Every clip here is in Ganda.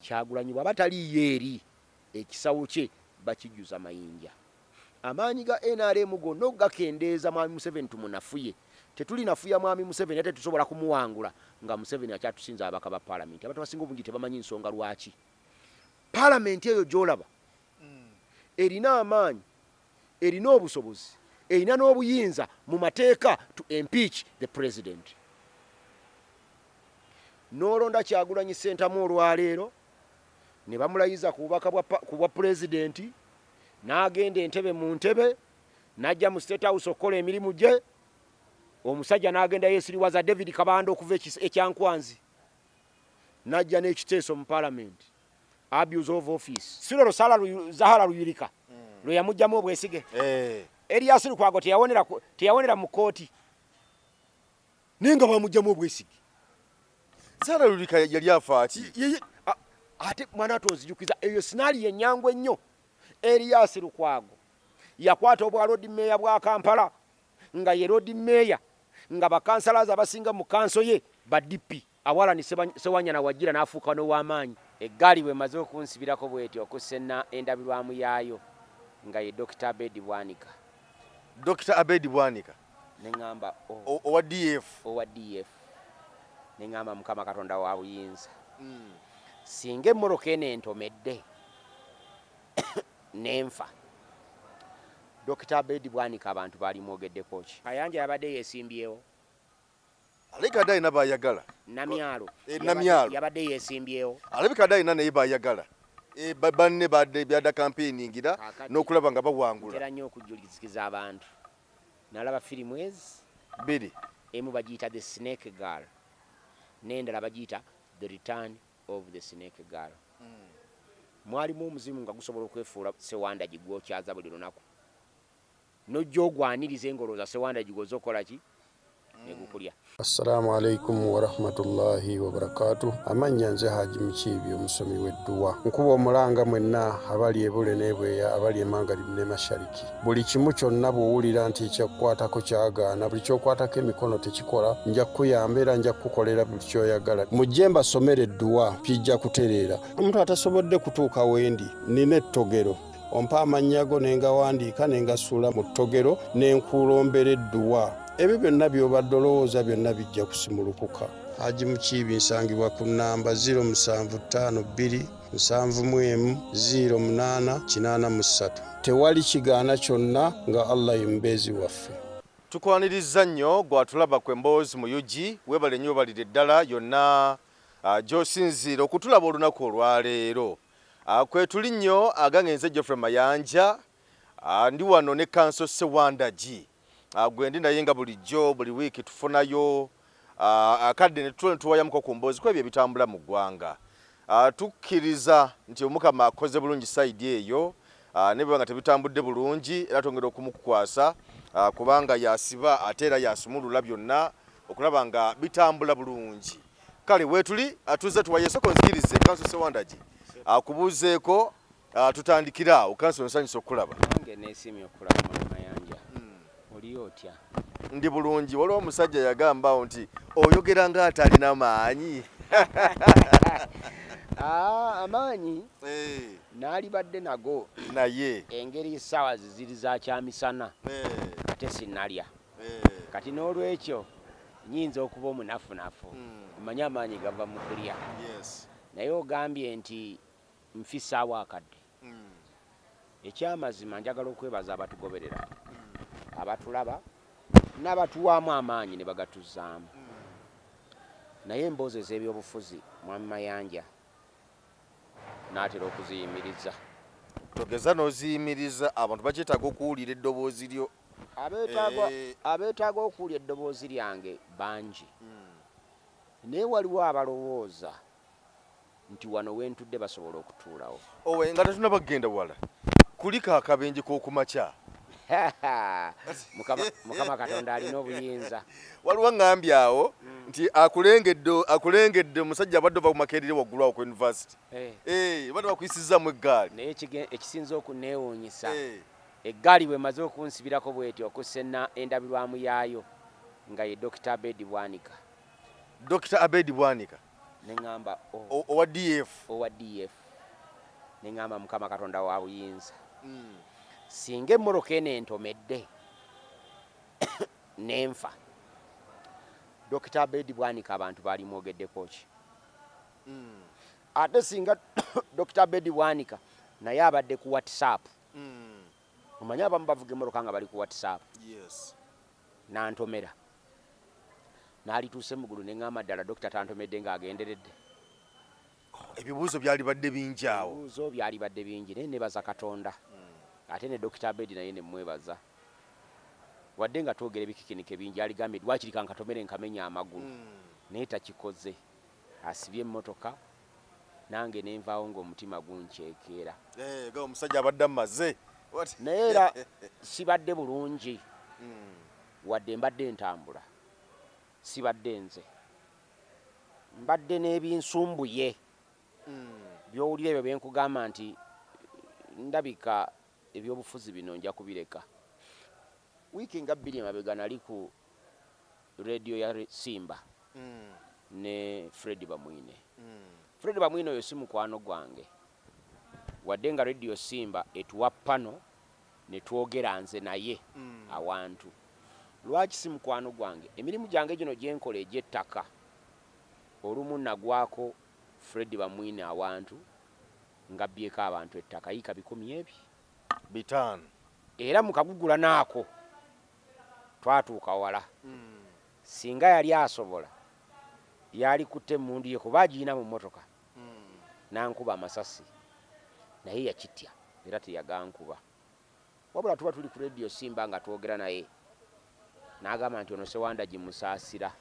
Kyagulanyi bw'aba taliyo eri ekisawo kye bakijjuza mayinja. Amaanyi ga NRM gonna gakendeeza mwami Museveni tumunafuye. Tetuli nafuya mwami Museveni ate tusobola kumuwangula nga Museveni akyatusinza abaka ba parliament. Abantu basinga obungi tebamanyi nsonga lwaki. Parliament eyo gy'olaba erina amaanyi, erina obusobozi, erina n'obuyinza mu mateeka to impeach the president. N'olonda Kyagulanyi Ssentamu olwaleero ne bamulayiza ku bwa pulezidenti n'agenda entebe mu ntebe n'ajja mu State House okukola emirimu gye. Omusajja n'agenda yeesiriwaza David Kabanda okuva ekyankwanzi n'ajja n'ekiteeso mu Parliament. Abuse of office. Sirolo Zahara Luyirika lwe yamugjamu obwesige. Erias Lukwago teyawonera mu kooti nenga bamugjamu obwesige. Zahara Luyirika yali afaaki. Ate mwana tonzijukiza eyo sinali yenyango ennyo. Erias Lukwago yakwata obwa road mayor bwa Kampala nga ye road mayor nga bakansalaza abasinga mu kanso ye ba DP awala ni Sewanyana Wagira n'afuuka n'ow'amaanyi. Eggaali bwe maze okunsibirako bw'etyo okusenna endabirwamu yaayo nga ye Dr. Abedi Bwanika. Dr. Abedi Bwanika ne ŋŋamba owa DF. Ne ŋŋamba Mukama Katonda wa buyinza. Singa emmoroka eno entomedde n'enfa, Dr. Abedi Bwanika abantu baali mwogeddeko ki? Kayanja yabadde yeesimbyewo. Alabika dda alina baayagala. Namyalo yabadde yeesimbyewo. Alabika dda alina naye baayagala. Banne byadda campaigningira n'okulaba nga bawangula. Ntera nnyo okujulizikiza abantu. Nalaba firimu ezi bbiri. Emu bagiyita The Snake Girl n'endala bagiyita The Return of the Snake Girl. Mwalimu omuzimu nga gusobola okwefuula Sewandagi gw'okyaza buli lunaku. Nojja ogwaniriza engoloza Sewandagi gwoza okola ki? Negukulya. Assalamu alaikum wa rahmatullahi wa barakatuh. Amanya nze Haji Mukiibi omusomi w'edduwa. Nkuba omulanga mwenna abali ebule n'ebweya abali emangalibi ne mashariki. Buli kimu kyonna bw'owulira nti ekyakukwatako kyagaana, buli ky'okwatako emikono tekikola, nja kukuyamba era nja kukukolera buli ky'oyagala. Mujje mbasomere edduwa kijja kutereera. Omuntu atasobodde kutuuka wendi nina ettogero. Ompa amannya go ne ngawandiika ne ngasuula mu ttogero ne nkulombera edduwa. Ebyo byonna by'obadde olowooza byonna bijja kusimulukuka. Haji Mukiibi nsangibwa ku nnamba 0752 71 0883. Tewali kigaana kyonna nga Allah ye mubeezi waffe. Tukwaniriza nnyo gwatulaba ku emboozi mu UG, weebale nnyo balire ddala yonna gy'osinziira okutulaba olunaku olwaleero. Kwetuli nnyo agangenze Geoffrey Mayanja, ndi wano ne Kanso Sewandagi. Gwendi naye nga bulijjo buli wiiki tufunayo akadde ne tuwayamuko ku mboozi kwebyo ebitambula mu ggwanga. Tukkiriza nti Omukama akoze bulungi sayidi eyo ne bwe nga tebitambudde bulungi era tongera okumukukwasa kubanga yasiba ate era yasumulula byonna okulaba nga bitambula bulungi. Kale weetuli atuze tuwayeseko nzikirize Kanso Sewandagi akubuuzeeko tutandikira Kanso nsanyusa okulaba. Nange neesimye okulaba Mayanja. Oli otya? Ndi bulungi. Waliwo omusajja yagambawo nti oyogera nga atalina maanyi. Amaanyi naali badde nago naye engeri essaawa ziri za kyamisana ate sinnalya. Kati n'olwekyo nnyinza okuba omunafunafu. Mmanyi amaanyi gava mu kulya. Naye ogambye nti nfissaawo akadde. Ekyamazima njagala okwebaza abatugoberera, abatulaba n'abatuwaamu amaanyi ne bagatuzaamu. Naye emboozi ez'ebyobufuzi Mwami Mayanja n'atera okuziyimiriza. Togeza n'oziyimiriza, abantu bakyetaaga okuwulira eddoboozi lyo. Abeetaaga okuwulira eddoboozi lyange bangi. Naye waliwo abalowooza nti wano wentudde basobola okutuulawo. Owe nga tetunaba kugenda wala. Kuliko akabenje k'okumakya. Mukama Katonda alina obuyinza. Waliwo ngambye awo nti akulengedde omusajja abadde ova ku Makerere waggulu awo ku university. Badde bakuyisizzamu eggaali. Naye ekisinza okuneewuunyisa, eggaali bwe maze okunsibirako bw'etyo okusenna endabirwamu yaayo nga ye Dr. Abedi Bwanika. Dr. Abedi Bwanika neŋŋamba owa DF neŋŋamba Mukama Katonda wa buyinza singa emmoroka eno entomedde nenfa Dr. Bedi Bwanika abantu balimwogeddeko ki ate singa Dr. Bedi Bwanika naye abadde ku WhatsApp omanyi abamu bavuga emmoroka nga bali ku WhatsApp nantomera nalituuse mugulu neŋŋamba ddala Dr. tantomedde ng'agenderedde ebibuuzo byali badde bingi awo ebibuuzo byali badde bingi naye nebaza Katonda ate ne Dr. Bedi naye nemwebaza wadde nga twogera ebikikinike bingi aligambye lwakiri kankatomere nkamenya amagulu naye takikoze asibye emmotoka nange nenvaawo ng'omutima gunceekeera ga omusajja abadde amaze naye era sibadde bulungi wadde mbadde ntambula sibadde nze mbadde n'ebinsumbuye byowulira ebyo byenkugamba nti ndabika ebyobufuzi bino nja kubireka wiiki nga 2 emabega nali ku radio ya Simba ne Fred Bamwine Fred Bamwine oyo si mukwano gwange wadde nga radio Simba etuwa pano ne twogera nze naye awantu lwaki si mukwano gwange emirimu gyange gino gyenkola egy'ettaka olumu nagwako Fred Bamwine awantu ngabbyeko abantu ettaka yiika 500 era mukagugula naako twatuuka wala singa yali asobola yali kutte emmundu ye kuba agiina mu mmotoka nankuba amasasi naye yakitya era teyagankuba wabula tuba tuli ku radio Simba nga twogera naye n'agamba nti ono Sewanda gimusaasira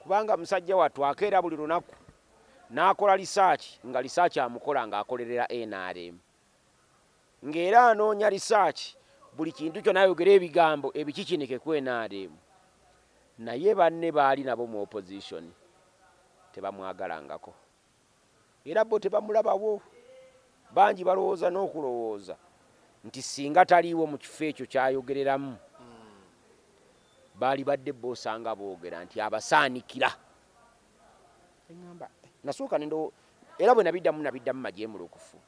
kubanga musajja wattu akeera buli lunaku n'akola lisaaki nga lisaaki amukola ng'akolerera NRM ng'era anoonya lisaaki buli kintu kyonna ayogera ebigambo ebikikinike ku NRM naye banne baali nabo mu opposition tebamwagalangako era bo tebamulabawo bangi balowooza n'okulowooza nti singa taliiwo mu kifo ekyo kyayogereramu baali badde boosanga boogera nti abasaanikira eŋŋamba nasooka nendo era bwe nabiddamu majeemulukufu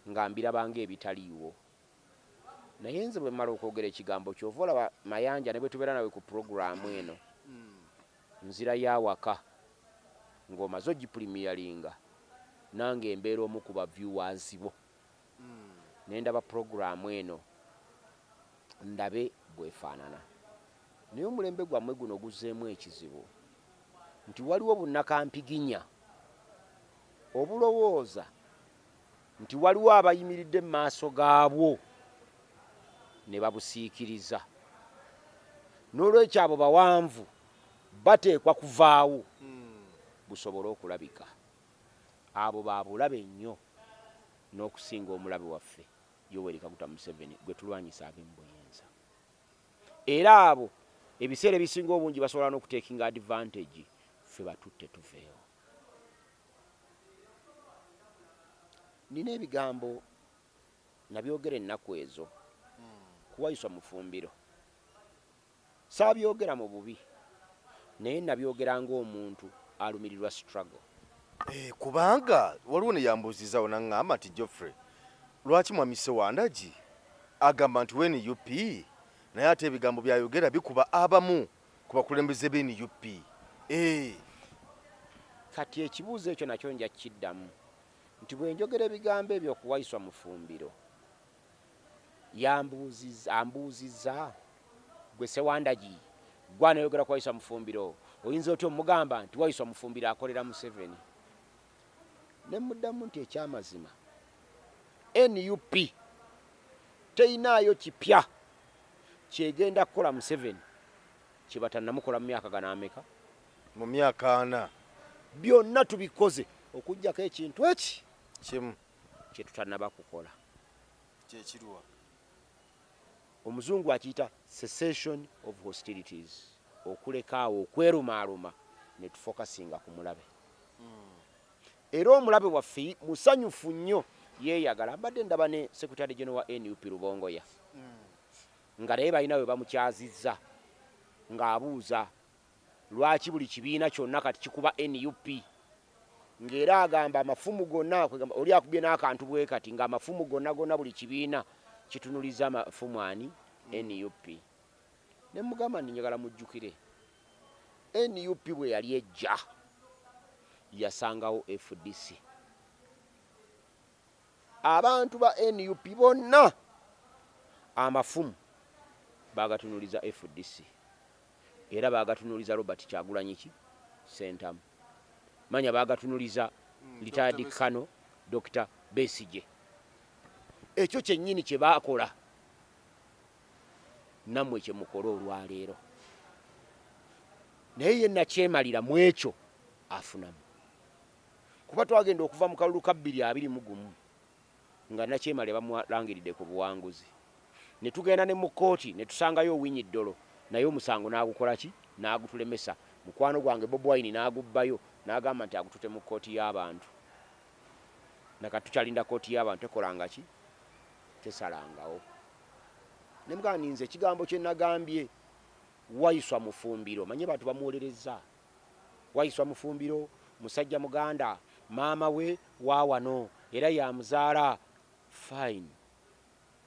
nga mbirabanga ebitaliiwo naye nze bwe mmala okwogera ekigambo kyova olaba Mayanja ne bwe tubeera nawe ku puroguramu eno nzira y'awaka ng'omaze ogipulimiyalinga nange embeera omu ku baviewers bo nendaba puroguramu eno ndabe bwefaanana naye omulembe gwammwe guno guzzeemu ekizibu nti waliwo bunnakampiginya obulowooza nti waliwo abayimiridde mu maaso gaabwo ne babusiikiriza n'olwekyo abo bawanvu bateekwa kuvaawo busobole okulabika abo babulabe nnyo n'okusinga omulabe waffe Yoweri Kaguta Museveni gwe tulwanyisa ab'embuyinza era abo ebiseera ebisinga obungi basobola n'okuteekinga advantage ffe batutte tuveewo nina ebigambo nabyogera ennaku ezo kuwayiswa mufumbiro saabyogera mu bubi naye nabyogera ng'omuntu alumirirwa struggle kubanga waliwo ne yambuuzizawo naŋŋamba nti Geoffrey lwaki mwami Sewandagi agamba nti NUP naye ate ebigambo byayogera bikuba abamu ku bakulembeze b'NUP kati ekibuuzo ekyo nakyo nja kiddamu nti bwe njogera ebigambo ebyo okuwayiswa mufumbiro ambuuzizza gwe Sewandagi gwanayogera kuwayiswa mufumbiro oyinza otyo omugamba nti wayiswa mufumbiro akolera Museveni ne muddamu nti ekyamazima NUP teinaayo kipya kyegenda kukola Museveni kye batannamukola mu myaka gano ameka mu myaka 4 byonna tubikoze okuggyako ekintu eki kimu kye tutannaba kukola kyekirwa omuzungu akiyita cessation of hostilities okulekaawo okwerumaaluma ne tufokasinga ku mulabe era omulabe waffe musanyufu nnyo yeeyagala mbadde ndaba ne Secretary General wa NUP Rubongoya nga naye balina we bamukyazizza ng'abuuza lwaki buli kibiina kyonna kati kikuba NUP ng'era agamba amafumu gonna oli akubye n'akantu bwe kati ng'amafumu gonna buli kibiina kitunuliza amafumu ani NUP. Ne mugamba ndi njagala mujjukire NUP bwe yali ejja yasangawo FDC. Abantu ba NUP bonna amafumu bagatunuliza FDC era bagatunuliza Robert Kyagulanyi Ssentamu. Manya bagatunuliza retired Kano Dr. Besigye. Ekyo kyennyini kye baakola nammwe kye mukola olwaleero. Naye ye nakyemalira mu ekyo afunamu. Kuba twagenda okuva mu kalulu ka 2021 nga nakyemale bamulangiridde ku buwanguzi. Ne tugenda ne mu kooti ne tusangayo owinyi ddolo naye omusango n'agukola ki? N'agutulemesa. Mukwano gwange Bob Wine n'agubbayo n'agamba nti agutute mu kooti y'abantu. Nakati tukyalinda kooti y'abantu ekolanga ki? Tesalangawo. Ne mugamba ninze ekigambo kye nagambye wayiswa mufumbiro. Manye bantu bamuwolereza. Wayiswa mufumbiro musajja muganda maama we waawano era yamuzaala fine.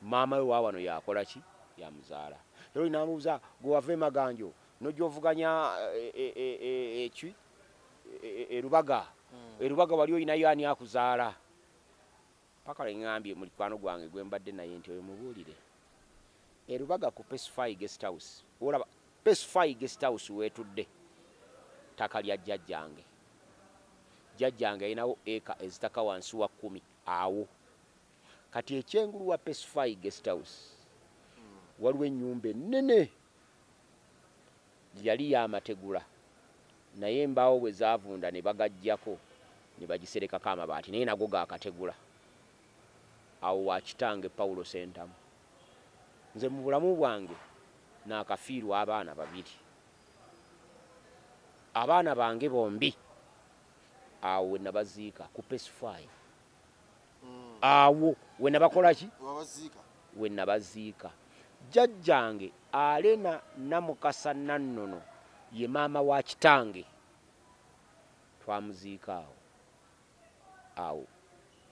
Maama we waawano yakola ki? Yamuzaala. Lero inamubuza gwe wava Maganjo nojovuganya eki erubaga erubaga wali oyinayo ani akuzaala paka ngambye mu kwano gwange gwe mbadde naye nti oyo mubulire erubaga ku Pacify Guest House. Olaba Pacify Guest House wetudde taka lya jjajjange. Jjajjange ayinawo eka ezitaka wansi wa 10 awo. Kati ekyengulu wa Pacify Guest House waliwo ennyumba ennene yali y'amategula naye embaawo bwe zaavunda ne bagajjako ne bagiserekako amabaati naye nago gaakategula. Awo wa kitange Paulo Ssentamu. Nze mu bulamu bwange naakafiirwa abaana 2. Abaana bange bombi awo we nabaziika ku Pacify. Awo we nabakola ki? We nabaziika. Jjajjange Alena Namukasa Nannono ye maama wa kitange twamuziika awo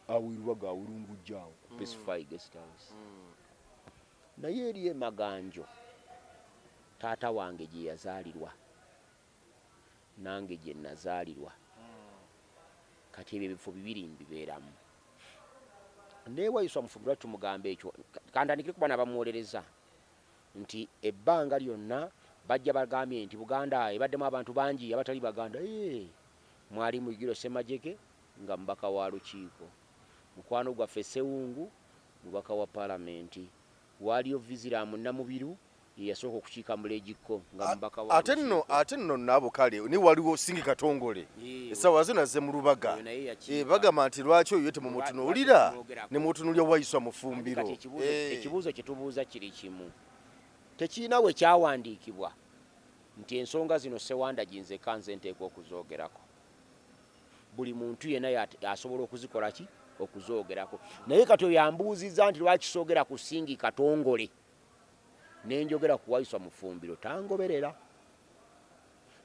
irubaga awulungujja awo ku Pacify Guest House. Naye eriye Maganjo taata wange gye yazaalirwa nange gye nazaalirwa. Kati ebyo ebifo 2 mbibeeramu. Neewayiswa mufumbirwa tumugambe ekyo kandandikire kuba nabamuwolereza nti ebbanga lyonna bajja bagambye nti Buganda ebaddemu abantu bangi abatali Baganda. Mwali Muyigiro Ssemajjeke nga mubaka wa lukiiko, mukwano gwaffe Ssewungu mubaka wa Paalamenti, waliyo Vizira Munnamubiru ye yasooka okukiika mu Legiko nga mubaka wa ate nno nabo kale ni waliwo Singi Katongole essaawa zino azze mu Lubaga bagamba nti lwaki oyo temumutunuulira ne mutunulya wayiswa mufumbiro. Ekibuuzo kye tubuuza kiri kimu, tekirina we kyawandiikibwa nti ensonga zino Ssewanda ginze kanze nteeka okuzoogerako. Buli muntu yenna asobola okuzikola ki? Okuzoogerako. Naye kati oyo yambuuzizza nti lwaki soogera ku Singi Katongole nenjogera ku wayiswa mufumbiro tangoberera.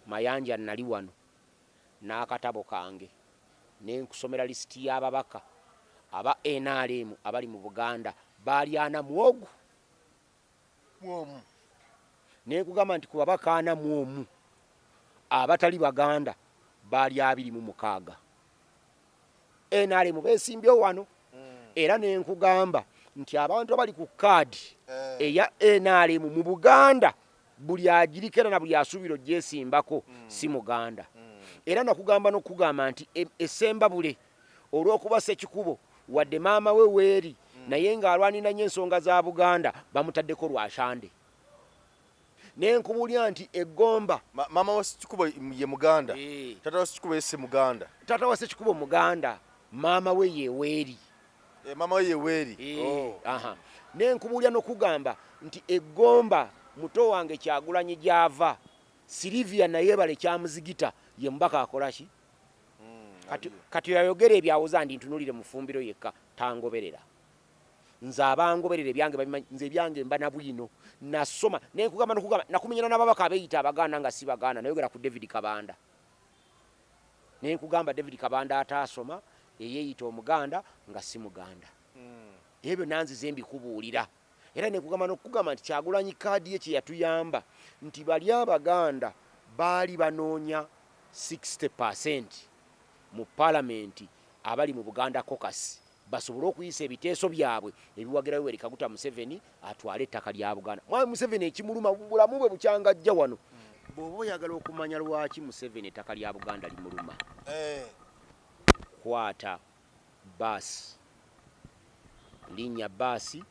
Mayanja nali wano n'akatabo kange nenkusomera lisiti y'ababaka aba NRM abali mu Buganda baali 41 nekugamba nti ku babaka 41 abatali Baganda baali 26. NRM beesimbyewo wano era nenkugamba nti abantu abali ku kaadi eya NRM mu Buganda buli agirikera na buli asuubira gyesimbako si Muganda. Era nakugamba n'okugamba nti esemba bule olw'okuba Ssekikubo wadde maama we weeri naye ng'alwanira nnyo ensonga za Buganda bamutaddeko Lwashande. Nenkubulya nti Egomba maama wa Ssekikubo ye Muganda, tata wa Ssekikubo ye Muganda. Tata wa Ssekikubo Muganda, maama we ye weeri. Mama we ye weeri. Nenkubulya n'okugamba nti Egomba muto wange Kyagulanyi gy'ava Silivia naye bale kyamuzigita ye mubaka akola ki? Kati yayogera ebyawoza ndi ntunulire mufumbiro yekka tangoberera. nze abangoberere byange babimanyi nze byange mba nabwino nasoma nenkugamba nokugamba nakumenyana n'ababaka abeeyita abagaana nga si bagaana nayogera ku David Kabanda nenkugamba David Kabanda ataasoma eyeeyita omuganda nga si muganda ebyo nanzize mbikubuulira era nenkugamba nokugamba nti Kyagulanyi kaadi ye kye yatuyamba nti bali abaganda baali banoonya 60% mu palamenti abali mu Buganda caucus basobole okuyisa ebiteeso byabwe ebiwagira Yoweri Kaguta Museveni atwale ettaka lya Buganda. Mwami Museveni ekimuluma bulamu bwe bukyangajja wano bw'oba oyagala okumanya lwaki Museveni ettaka lya Buganda limuluma kwata baasi linnya baasi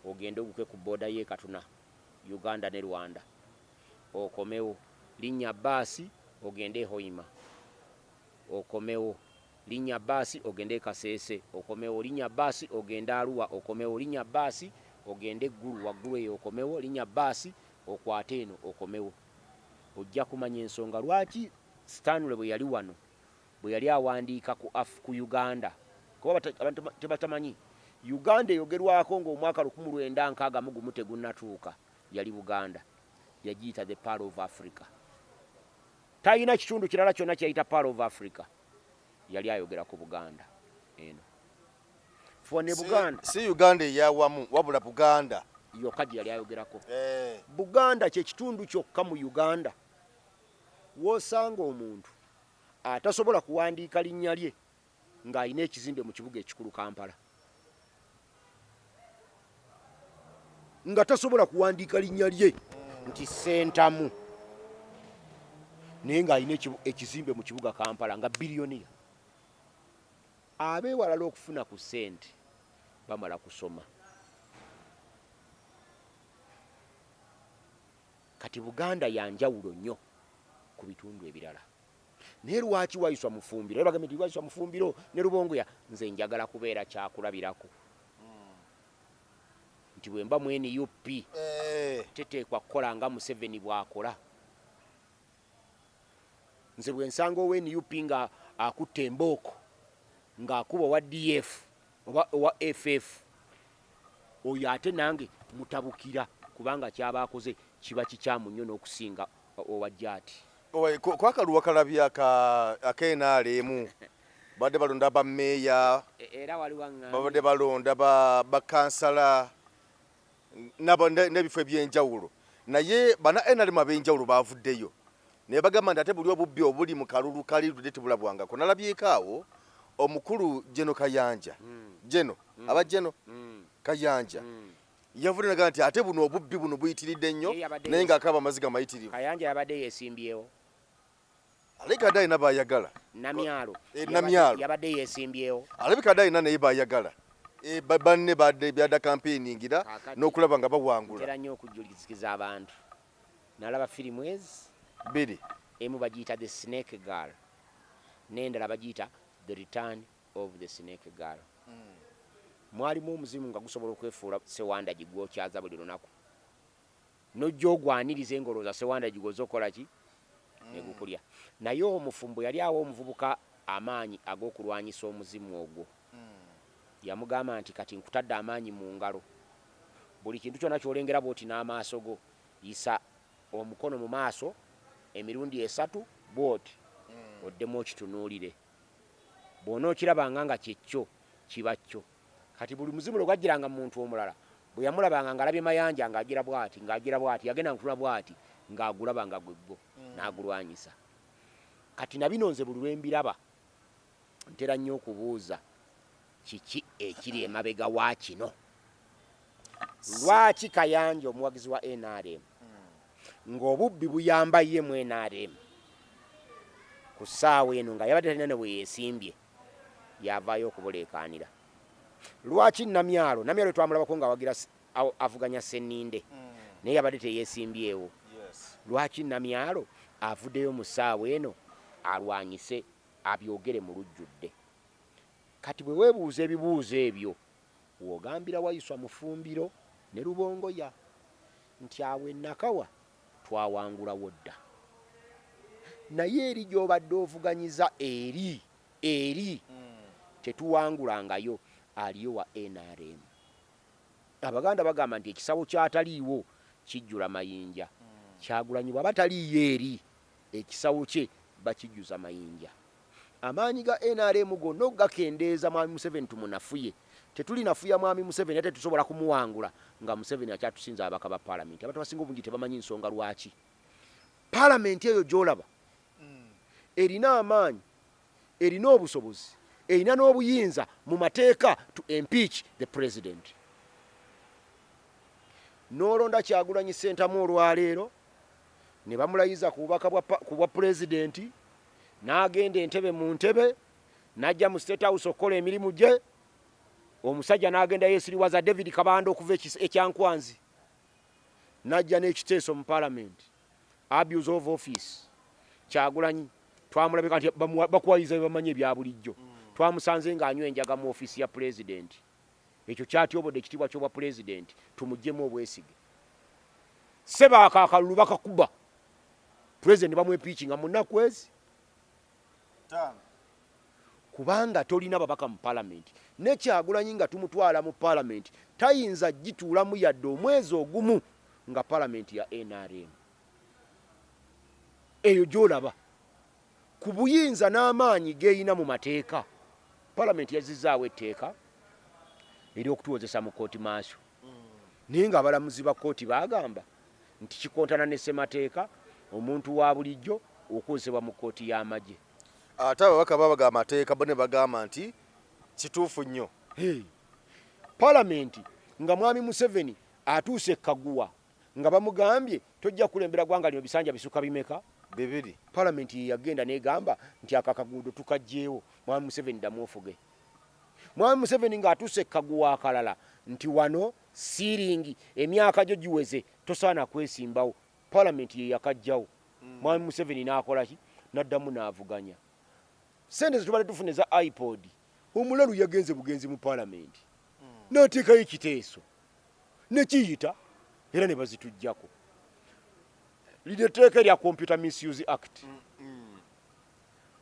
ogende oguke ku booda y'e Katuna Uganda ne Rwanda okomewo linnya baasi ogende e Hoima okomewo linnya baasi ogende e Kasese okomewo linnya baasi ogende Arua okomewo linnya baasi ogende Gulu waggulu eyo okomewo linnya baasi okwate eno okomewo ojja kumanya ensonga lwaki Stanley bwe yali wano bwe yali awandiika ku Uganda kuba tebatamanyi Uganda eyogerwako ng'omwaka 1961 tegunnatuuka yali Buganda yagiyita the Pearl of Africa talina kitundu kirala kyonna kyayita Pearl of Africa yali ayogera ku Buganda eno fone Buganda si Uganda eyawamu wabula Buganda yokka gye yali ayogerako Buganda kye kitundu kyokka mu Uganda wosanga omuntu atasobola kuwandiika linnya lye ng'alina ekizimbe mu kibuga ekikulu Kampala nga tasobola kuwandiika linnya lye nti Sentamu naye ng'alina ekizimbe mu kibuga Kampala nga biliyoniya abeewalala okufuna ku ssente bamala kusoma kati Buganda yanjawulo nnyo ku bitundu ebirala naye lwaki wayiswa Mufumbiro era bagambe nti wayiswa Mufumbiro ne Rubongoya nze njagala kubeera kyakulabirako nti bwe mba mu NUP teteekwa kukola nga Museveni bw'akola nze bwe nsanga owa NUP nga akutta embooko ng'akuba owa DF owa FF oyo ate nange mutabukira kubanga kyaba akoze kiba kikyamu nnyo n'okusinga owa Jati kwakaluwa kalabya aka NRM badde balonda bammeeya era waliwo babadde balonda bakansala n'ebifo ebyenjawulo naye bana NRM ab'enjawulo baavuddeyo naye bagamba nti ate buli obubbi obuli mu kalulu kalirudde tebulabwangako nalabyeko awo omukulu Jeno Kayanja Jeno aba Jeno Kayanja yavudde naga nti ate buno obubbi buno buyitiridde nnyo naye ng'akaba amaziga mayitirivu Kayanja yabadde yeesimbyewo alabika adde alina baayagala Namyalo yabadde yeesimbyewo alabika adde alina naye baayagala banne badde byadda campaigningira n'okulaba nga bawangula ntera nnyo okujulizikiza abantu nalaba firimu ezi bbiri emu bagiyita the Snake Girl n'endala bagiyita the Return of the Snake Girl mwalimu omuzimu nga gusobola okwefuula Sewanda gigwokyaza buli lunaku nojja ogwaniriza engoloza Sewanda gigoza okola ki negukulya naye omufumbo yali awo omuvubuka amaanyi ag'okulwanyisa omuzimu ogwo yamugamba nti kati nkutadde amaanyi mu ngalo buli kintu kyonna kyolengera bwoti n'amaaso go yisa omukono mu maaso emirundi 3 bwoti oddemu okitunuulire bw'onookirabanga nga kyekyo kiba kyo kati buli muzimu lwe gwajjiranga mu muntu omulala bwe yamulabanga ng'alabye mayanja ng'agira bw'ati yagenda nkutula bw'ati ng'agulaba nga gweggo n'agulwanyisa kati na bino nze buli lwe mbiraba ntera nnyo okubuuza kiki ekiri emabega wa kino lwaki Kayanja omuwagizi wa NRM ng'obubbi buyamba ye mu NRM ku ssaawa eno nga yabadde talina ne bwe yeesimbye yavaayo okubuleekaanira lwaki Namyalo twamulabako ng'awagira avuganya Senninde naye yabadde teyeesimbyewo lwaki Namyalo avuddeyo mu ssaawa eno alwanyise abyogere mu lujjudde kati bwe weebuuza ebibuuzo ebyo wogambira wayiswa Mufumbiro ne Rubongoya nti awo Nakawa twawangulawo dda naye eri gy'obadde ovuganyiza eri tetuwangulangayo aliyo wa NRM Abaganda bagamba nti ekisawo kyataliiwo kijjula mayinja. Kyagulanyi bw'aba taliiyo eri ekisawo kye bakijjuza mayinja. Amaanyi ga NRM gonna gakendeeza mwami Museveni tumunafuye. Tetuli nafuya mwami Museveni ate tusobola kumuwangula nga Museveni akyatusinza abaka ba parliament. Abantu basinga obungi tebamanyi nsonga lwaki. Parliament eyo gy'olaba erina amaanyi, erina obusobozi, erina n'obuyinza mu mateeka to impeach the president. N'olonda Kyagulanyi Ssentamu olwaleero ne bamulayiza ku bubaka bwa pulezidenti, n'agenda entebe mu ntebe, n'ajja mu State House okukola emirimu gye. Omusajja n'agenda yeesiriwaza David Kabanda okuva ekyankwanzi, n'ajja n'ekiteeso mu Parliament, abuse of office. Kyagulanyi twamulabika nti bakuwayiza bamanyi ebya bulijjo. Twamusanze ng'anywa enjaga mu ofiisi ya pulezidenti. Ekyo kyatyobodde ekitiibwa ky'obwa pulezidenti, tumuggyemu obwesige. Sebaaka akalulu bakakuba pulezidenti bamwepiikinga mu nnaku ezi. Kubanga tolina babaka mu Parliament. Ne Kyagulanyi nga tumutwala mu Parliament tayinza gituulamu yadde omwezi ogumu nga Parliament ya NRM. Eyo gy'olaba ku buyinza n'amaanyi geeyina mu mateeka. Parliament yazizzaawo etteeka ery'okutuwozesa mu kooti maaso. Naye nga abalamuzi ba kooti baagamba nti kikontana ne ssemateeka omuntu wa bulijjo okukozesebwa mu kooti y'amagye. Ate ababaka babaga amateeka bo ne bagamba nti kituufu nnyo. Parliament nga mwami Museveni atuuse Kaguwa nga bamugambye tojja kulembera gwanga lino bisanja bisuka bimeka bibiri. Parliament yagenda n'egamba nti akakaguudo tukajjeewo, mwami Museveni ddamu ofuge. Mwami Museveni nga atuuse Kaguwa akalala nti wano siiringi emyaka gyo giweze tosaana kwesimbawo. Parliament ye yakajjawo. Mwami Museveni n'akola ki? N'addamu n'avuganya. Sente ze tubadde tufune za iPod, omulalu yagenze bugenzi mu Parliament. N'ateekayo ekiteeso ne kiyita era ne bazitujjako. Lino etteeka erya Computer Misuse Act.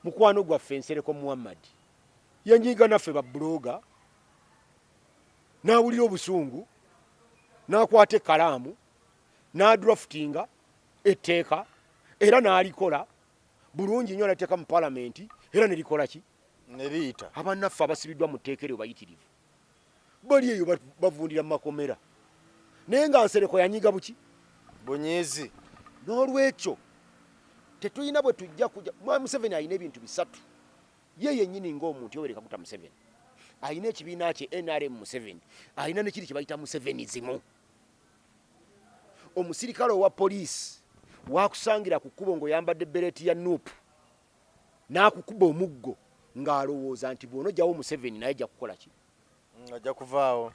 Mukwano gwaffe Nsereko Muhammad yanyiga naffe babbuloga, n'awulira obusungu, n'akwata ekkalaamu, n'adraftinga etteeka era n'alikola bulungi nnyo, n'ateeka mu Parliament era ne likola ki? Ne liyita. Abannaffe abasibiddwa mu tteeka eryo bayitirivu. Bali eyo bavundira mu makomera. Naye nga Nsereko yanyiga buki? Bunyiizi. N'olwekyo tetulina bwe tujja kujja. Mwami Museveni alina ebintu bisatu. Ye yennyini ng'omuntu Yoweri Kaguta Museveni alina ekibiina kye NRM Museveni, alina nekiri kye bayita Musevenizimu. Omusirikale owa poliisi waakusangira ku kkubo ng'oyambadde bereti ya nuupu n'akukuba omuggo ng'alowooza nti bw'onogyawo Museveni naye ajja kukola ki? Ajja kuvaawo.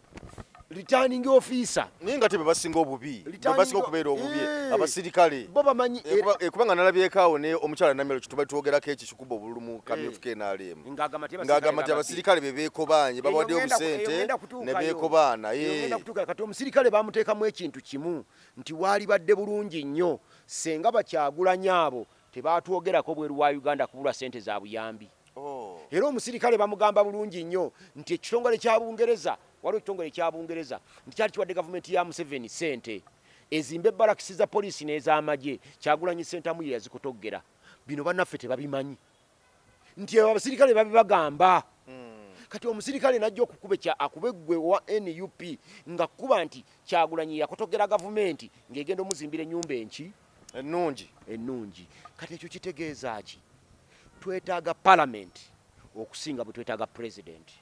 Returning officer. Naye nga tebe basinga obubi. Basinga okubeera obubi abasirikale. Bo bamanyi kubanga nalabyekaawo ne omukyala Namero kituba twogerako ekikuba obululu mu kamyufu KNRM. Ng'agamba nti abasirikale be beekobanye babawaddeyo obusente ne beekobaana. Ngenda kutuuka kati omusirikale bamuteekamu ekintu kimu nti waali badde bulungi nnyo senga Bakyagulanyi abo tebaatwogerako bweru wa Uganda kubulwa sente za buyambi. Era omusirikale bamugamba bulungi nnyo nti ekitongole kya Bungereza, waliwo ekitongole kya Bungereza nti kyali kiwadde gavumenti ya Museveni sente ezimba ebbalakisi za poliisi n'ez'amagye. Kyagulanyi Ssentamu ye yazikutoggera. Bino bannaffe tebabimanyi nti abasirikale babibagamba. Kati omusirikale najja okukuba akube ggwe wa NUP nga kuba nti Kyagulanyi yakutoggera gavumenti ng'egenda omuzimbira ennyumba enki ennungi. Kati ekyo kitegeeza ki? Twetaaga Parliament okusinga bwe twetaaga President.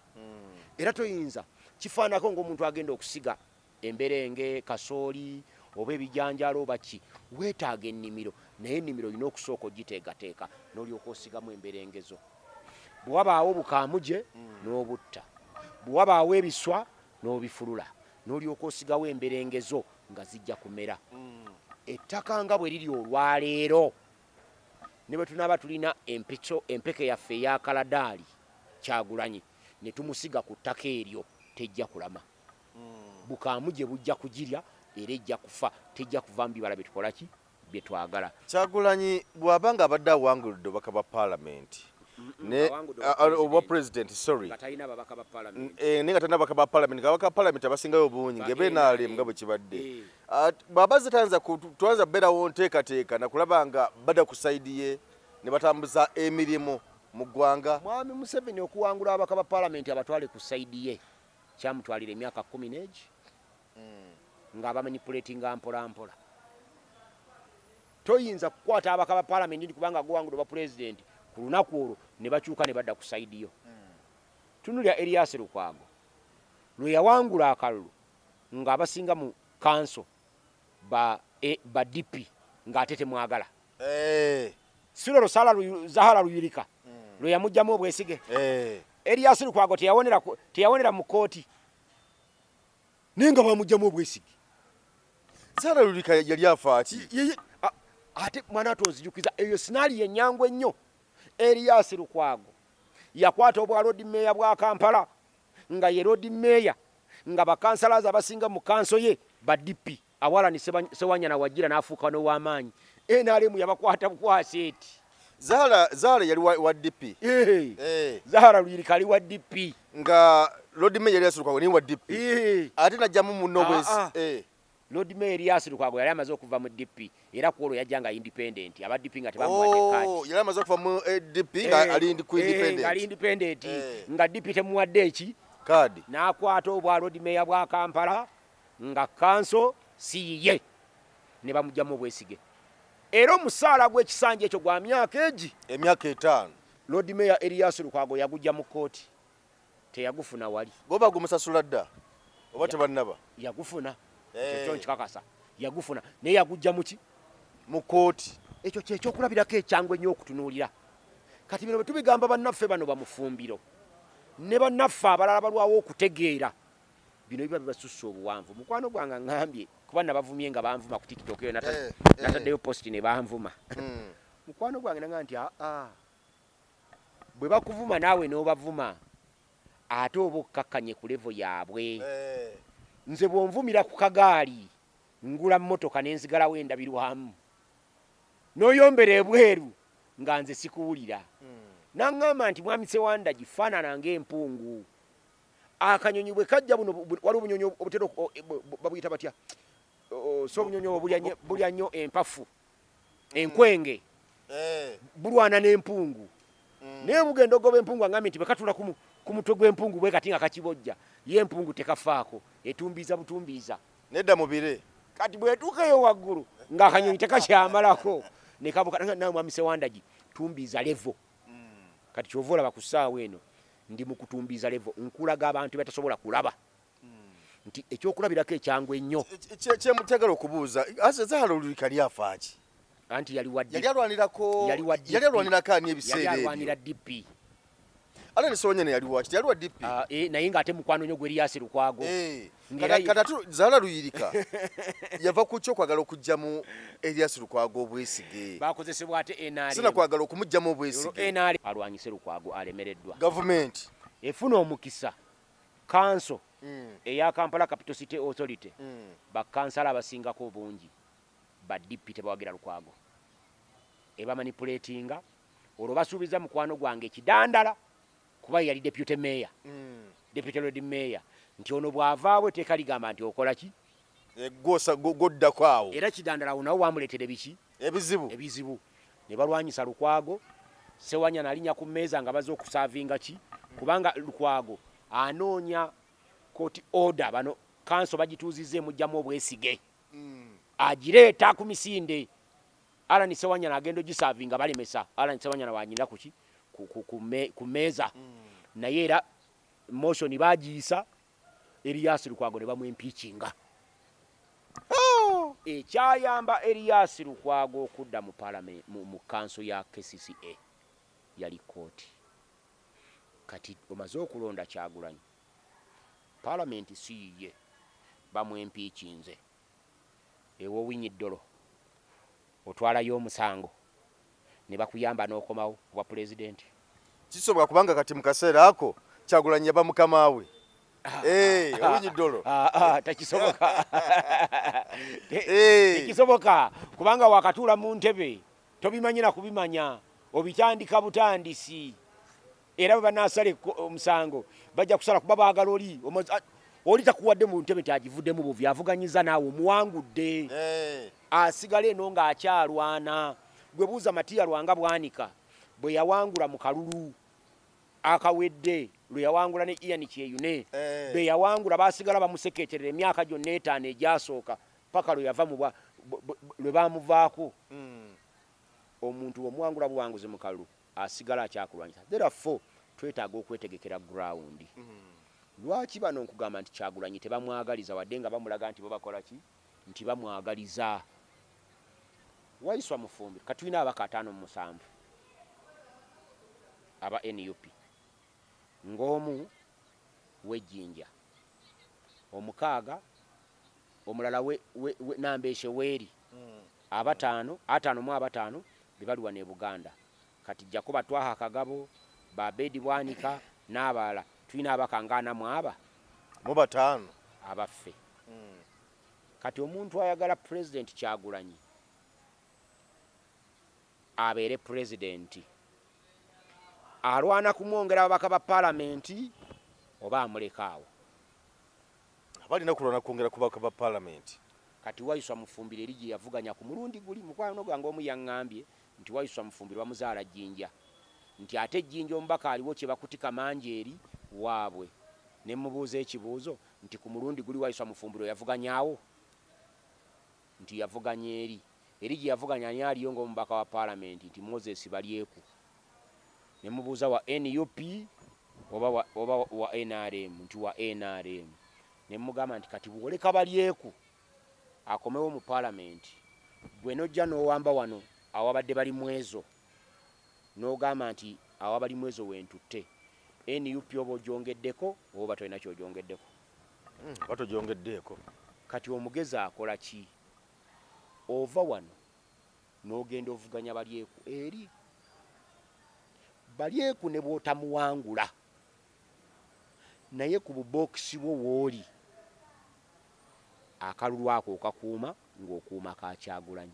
Era toyinza kifaanako ng'omuntu agenda okusiga emberenge, kasooli oba ebijanjalo oba ki. Weetaaga ennimiro, naye ennimiro olina okusooka ogiteekateeka n'olyoka osigamu emberengezo. Bwe wabaawo obukaamuje n'obutta, bwe wabaawo ebiswa n'obifulula, n'olyoka osigawo emberengezo nga zijja kumera. Ettaka nga bwe liri olwaleero ne bwe tunaaba tulina empeke yaffe eya Kaladaali Kyagulanyi ne tumusiga ku ttaka eryo tejja kulama. Bukaamuje bujja kugirya era ejja kufa, tejja kuva mu bibala bye tukola ki? Bye twagala. Kyagulanyi bw'aba nga abadde awangulidde obubaka bwa Parliament ne oba president sorry katalina babaka ba parliament nenga tana baka ba parliament ngabaka parliament abasingayo bungi ngebenale mugabo kibadde babazi tanza tuanza bera wonteekateeka nakulabanga bada kusaidiye ne batambuza emirimu mu ggwanga. Mwami Museveni okuwangula abaka ba parliament abatwale kusaidiye kyamutwalira emyaka 10 n'egi ngaba manipulatinga mpola toyinza kukwata abaka ba parliament kubanga gwangula ba president ku lunaku olwo ne bakyuka ne badda kusaidiyo tunulya Erias Lukwago lwe yawangula akalulu ng'abasinga mu council ba DP ng'atete mwagala Sirolo Zahara Luyirika lwe yamujjamu obwesige Erias Lukwago teyawonera mu kooti ninga bamujjamu obwesige Zahara Luyirika yali afaaki ate mwana tonzijukiza eyo sinali yenyango ennyo Erias Lukwago yakwata obwa road mayor bwa Kampala nga ye road mayor nga bakansalaza abasinga mu kanso ye ba DP awala ni Sewanyana Wajira n'afuuka n'ow'amaanyi NRM yabakwata bukwaseti Zahara yali wa DP Zahara Luyirika ali wa DP nga road mayor Erias Lukwago ni wa DP ate najjamu munno bwezi Lord Mayor Erias Lukwago yali amaze okuva mu DP era kwolo yajjanga independent aba DP nga tebamuwadde kati yali amaze okuva mu DP nga ali ku independent ali independent nga DP temuwadde eki kadi n'akwata obwa Lord Mayor bwa Kampala nga kanso siye ne bamujjamu obwesige era omusaala gw'ekisanja ekyo gwa myaka egi emyaka 5 Lord Mayor Erias Lukwago yagujja mu kooti teyagufuna wali goba gumusasula dda oba tebannaba yagufuna ekyo nkikakasa yagufuna naye yagujja muki mu kooti ekyo kyekyokulabirako ekyangwe nnyo okutunuulira kati bino bwe tubigamba bannaffe bano bamufumbiro ne bannaffe abalala balwawo okutegeera bino biba bibasussa obuwanvu mukwano gwange ngambye kuba nabavumye nga banvuma ku TikTok eyo nataddeyo posti ne banvuma mukwano gwange nanga nti bwe bakuvuma naawe n'obavuma ate oba okkakkanye ku levo yaabwe nze bwonvumira ku kagaali ngula mmotoka n'enzigalawo endabirwamu n'oyombera ebweru nga nze sikuwulira naŋŋamba nti mwami Sewanda gifaanana ng'empungu akanyonyi bwe kajja buno wali obunyonyi obutera babuyita batya so obunyonyi bulya nnyo empafu enkwenge bulwana n'empungu naye bugenda ogoba empungu aŋŋambye nti bwekatula ku mutwe gw'empungu bwe kati nga kakibojja ye empungu tekafaako etumbiiza butumbiiza nedda mubire kati bwetuukeyo waggulu ng'akanyonyi tekakyamalako ne kabuka nawe mwami Sewanda tumbiiza levo kati kyova olaba ku ssaawa eno ndi mu kutumbiiza levo nkulaga abantu batasobola kulaba nti ekyokulabirako ekyangwe ennyo kyemutegala okubuuza ase Zahara Luyirika yali afaaki anti yali wadde yali alwanirako ani ebiseera ebyo alwanira DP ala ne Sewanyana yali waki yali wa DP naye ng'ate mukwano nnyo gwe Erias Lukwago kati Zahara Luyirika yava ku kyokwagala okugjamu Erias Lukwago obwesige bakozesebwa ate NRM sina kwagala okumugjamu obwesige NRM alwanyise Lukwago alemereddwa gavumenti efuna omukisa kanso eya Kampala Capital City Authority bakansala abasingako obungi ba DP tebawagira Lukwago eba manipulatinga olwo basuubiza mukwano gwange ekidandala kuba yali deputy mayor deputy road mayor nti ono bw'avaawo etteeka ligamba nti okola ki godda kwawo era kidandala awo nawo wamuleetera biki ebizibu ne balwanyisa Lukwago Sewanyana alinya ku mmeeza nga baze okusaavinga ki kubanga Lukwago anoonya court order bano kanso bagituuzizza emujjamu obwesige agireeta ku misinde Alani Sewanyana agenda ogisaavinga balemesa Alani Sewanyana wanyira kuki ku mmeeza naye era motion bagiisa Erias Lukwago ne bamwempiichinga ekyayamba Erias Lukwago okudda mu parliament mu kanso ya KCCA yali kooti kati omaze okulonda Kyagulanyi parliament siye bamwempiichinze ewo Winyiddolo otwalayo omusango ne bakuyamba n'okomawo wa president kisoboka kubanga kati mu kaseera ako Kyagulanyi yaba mukama we Winyiddolo takisoboka tekisoboka kubanga wakatuula mu ntebe tobimanyira kubimanya obikyandika butandisi era banasale omusango bajja kusala kuba baagala oli takuwadde mu ntebe ntiagivuddemu buvi avuganyiza naawe omuwangudde asigala eno ng'akyalwana gwe buuza matiya lwanga bwanika bwe yawangula mu kalulu akawedde lwe yawangula ne Ian Kyeyune be yawangula basigala bamuseketerera emyaka gyonna 5 egyasooka paka lwe yava lwe bamuvaako omuntu omuwangula buwanguzi mu kalulu asigala akyakulwanyisa. Therefore twetaaga okwetegekera ground. Lwaki bano nkugamba nti Kyagulanyi tebamwagaliza wadde nga bamulaga nti bo bakola ki nti bamwagaliza. Waiswa Mufumbire katulina abaka 5 mu 7 aba NUP ng'omu w'Ejjinja omukaaga omulala we Nambeshe Weeri atano mu abatano bebaliwa ne Buganda kati jjako batwaha akagabo Babedi Bwanika n'abalala tulina abakangana mu aba mu 5 abaffe. Kati omuntu ayagala President Kyagulanyi abeere President alwana kumwongera ababaka ba Parliament oba amulekaawo abalina kulwana kwongera ku babaka ba Parliament. Kati Waiswa Mufumbire eri gye yavuganya ku mulundi guli mukwano gwange omu yaŋŋambye nti Waiswa Mufumbire bamuzaala Jjinja nti ate Jjinja omubaka aliwo kye bakutika manjeeri waabwe ne mubuuza ekibuuzo nti ku mulundi guli Waiswa Mufumbire yavuganyaawo nti yavuganya eri gye yavuganya ani aliyo ng'omubaka wa Parliament nti Moses Balyeku ne mubuuza wa NUP oba wa NRM nti wa NRM ne mugamba nti kati bwoleka Balyeku akomewo mu Parliament gwe nojja n'owamba wano awabadde bali mwezo n'ogamba nti awabali mwezo wentutte NUP oba ogyongeddeko oba tolina ky'ogyongeddeko batogyongeddeeko. Kati omugezi akola ki? Ova wano n'ogenda ovuganya Balyeku eri Balyeku ne bw'otamuwangula naye ku bubokisi bwo wooli akalulu ako okakuuma ng'okuuma ka Kyagulanyi.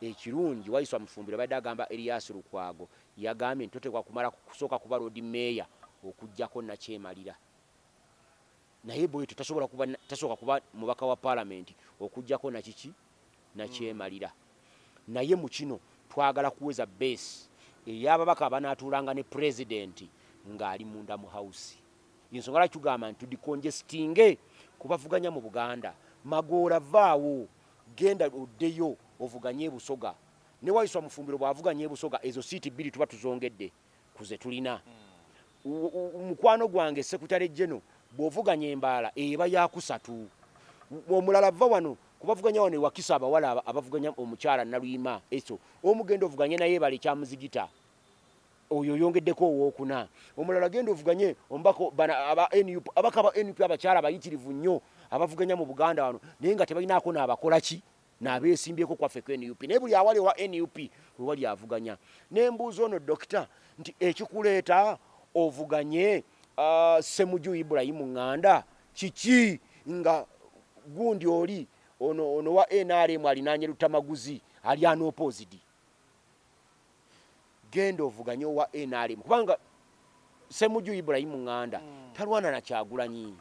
Ekirungi Waiswa Mufumbire badde agamba Elias Lukwago yagambye nti totekwa kumala kusooka kuba road mayor okujjako Nakyemalira naye bwetyo tasooka kuba mubaka wa Parliament okujjako nakiki Nakyemalira. Naye mu kino twagala kuweza base ey'ababaka abanaatuulanga ne President ng'ali munda mu house. Ensonga lwaki tugamba nti tudikongestinge kubavuganya mu Buganda Magoora vaawo genda oddeyo ovuganye e Busoga ne Waiswa Mufumbire bw'avuganye e Busoga ezo siiti 2 tuba tuzongedde kuze tulina. Mukwano gwange Secretary General bw'ovuganya Embaala eba ya 3 omulala va wano kubavuganya wano Wakisa abawala abavuganya omukyala Naluyima eso omugendo ovuganye naye bali kyamuzigita oyo yongeddeko owookuna omulala genda ovuganye ombako aba NUP abaka ba NUP abakyala bayitirivu nnyo abavuganya mu Buganda wano naye nga tebalinaako n'abakola ki n'abeesimbyeko kwaffe ku NUP naye buli awali wa NUP we wali avuganya. Nembuuza ono dokita nti ekikuleeta ovuganye Ssemujju Ibrahim Nganda kiki nga gundi oli ono wa NRM alinaanye Lutamaguzi ali anopposite genda ovuganye wa NRM kubanga Ssemujju Ibrahim Nganda talwana na Kyagulanyi.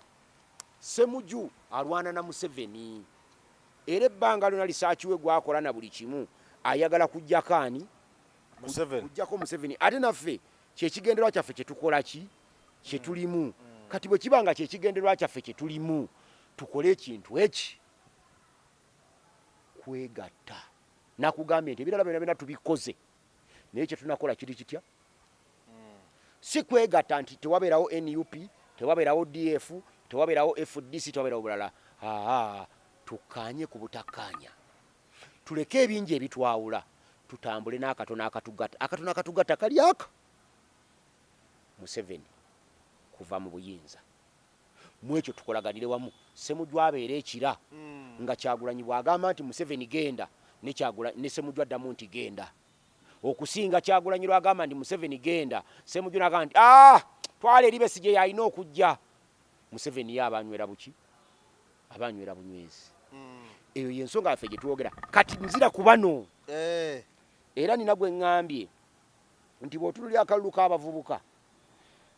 Ssemujju alwana na Museveni era ebbanga lyonna lisaakiwe gwakola na buli kimu ayagala kujjako ani kujjako Museveni ate naffe kyekigenderwa kyaffe kyetukola ki kyetulimu. Kati bwe kibanga kyekigenderwa kyaffe kyetulimu tukole ekintu eki kwegatta nakugambye nti ebirala byonna tubikoze naye kyetunakola kiri kitya si kwegatta nti tewabeerawo NUP tewabeerawo DF tewabeerawo FDC tewabeerawo bulala tukanye ku butakkaanya tuleke ebingi ebitwawula tutambule n'akatono akatugatta kali aka Museveni kuva mu buyinza mwekyo tukolaganire wamu Ssemujju abeera ekira nga Kyagulanyi bw'agamba nti Museveni genda ne Ssemujju addamu nti genda okusinga Kyagulanyi lwagamba nti Museveni genda Ssemujju n'agamba nti twala eri Besigye yalina okujja Museveni ye abanywera buki abanywera bunywezi. Eyo yensonga yaffe gye twogera kati nzira ku bano era nina gwe ŋŋambye nti bw'otunulira akalulu k'abavubuka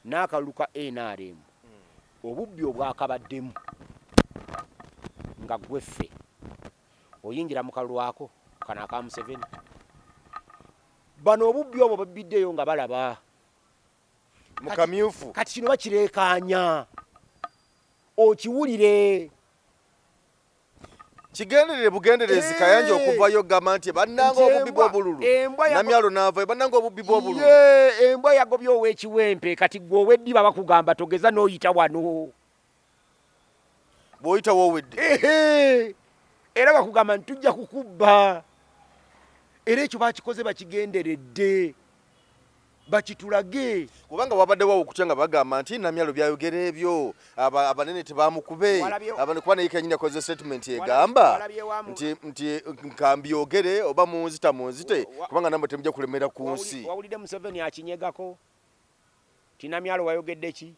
n'akalulu ka NRM obubbi obwakabaddemu nga gweffe oyingira mu kalwako kano aka Museveni. Bano obubbi obwo babiddeyo nga balaba mu kamyufu. Kati kino bakireekaanya okiwulire. Kigenderere bugenderezi Kayanja okuvayo gamba nti bannanga obubbi bw'obululu. Namyalo n'avayo bannanga obubbi bw'obululu. Embwa yagobye ow'ekiwempe kati gwe ow'eddiba bakugamba togeza n'oyita wano. Bw'oyita woowedde. Era bakugamba nti tujja kukubba. Era ekyo bakikoze bakigenderedde. Bakitulage. Kubanga wabadde wawo okutya nga bagamba nti Namyalo byayogera ebyo abanene tebamukube. Kuba naye kenyini yakoze statement egamba nti nkambyogere oba munzita munzite kubanga namwe temujja kulemera ku nsi. Wawulidde Museveni akinyegako ti Namyalo wayogedde ki?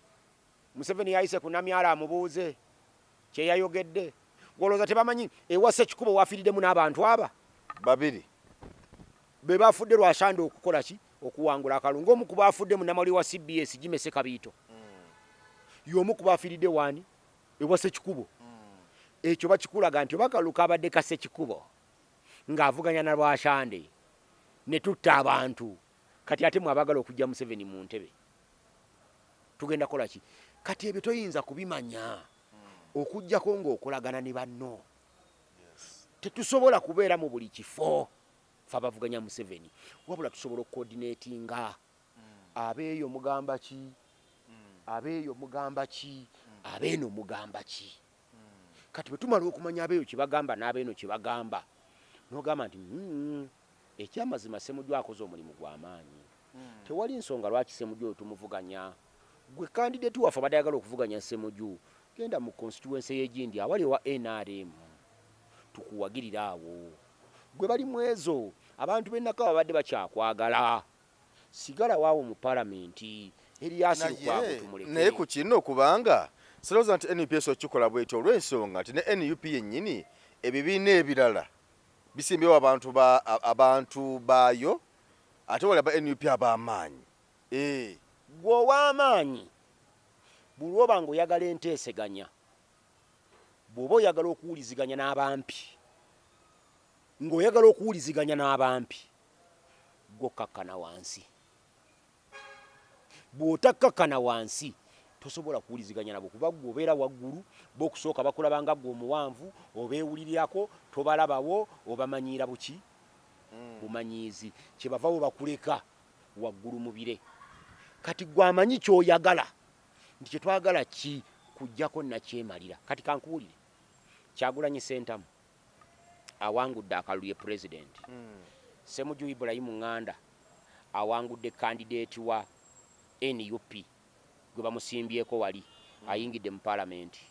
Museveni yayise ku Namyalo amubuuze kye yayogedde. Golooza tebamanyi ewa Ssekikubo wafiiriddemu n'abantu aba babiri be bafudde lwasande okukola ki? Okuwangula akalungu. Omu ku bafudde munnamawulire wa CBS Jimese Kabiito y'omu ku bafiiridde waani ewa Ssekikubo. Ekyo bakikulaga nti oba kaluka abadde ka Ssekikubo ng'avuganya na lwasande ne tutta abantu kati ate mwabagala okujja Museveni mu ntebe tugenda kola ki? Kati ebyo toyinza kubimanya okujjako ng'okolagana ne banno. Tetusobola kubeera mu buli kifo fa bavuganya Museveni, wabula tusobola okukoordinatinga abeeyo mugamba ki, abeeyo mugamba ki, abeeno mugamba ki. Kati bwe tumala okumanya abeeyo kye bagamba n'abeeno kye bagamba n'ogamba nti ekyamazima Ssemujju akoze omulimu gw'amaanyi. Tewali nsonga lwaki Ssemujju oyo tumuvuganya. Gwe kandidate waffe abadde ayagala okuvuganya Ssemujju genda mu constituency y'egindi awali wa NRM tukuwagirira awo. Gwe bali mwezo abantu b'ennaka babadde bakyakwagala sigala waawo mu palamenti Erias Lukwago tumuleke. Naye ku kino kubanga sirowooza nti NUP okikola bw'ekyo olw'ensonga nti ne NUP yennyini ebibiina ebirala bisimbyewo abantu baayo ate wali aba NUP ab'amaanyi. Gwe ow'amaanyi buli oba ng'oyagala enteeseganya bw'oba oyagala okuwuliziganya n'abampi ng'oyagala okuwuliziganya n'abampi gwokakkana wansi. Bw'otakkakkana wansi tosobola kuwuliziganya nabo kuba gwe obeera waggulu b'okusooka bakulaba nga gwe omuwanvu obeewulirirako tobalabawo obamanyiira buki bumanyiizi kyebava bo bakuleka waggulu mu bire. Kati gwe amanyi ky'oyagala nti kyetwagala ki kujjako nakyemalira. Kati kankuwulire Kyagulanyi Ssentamu awangudde akalulu ye pulezidenti. Ssemujju Ibrahim Nganda awangudde kandidate wa NUP gwe bamusimbyeko wali ayingidde mu palamenti.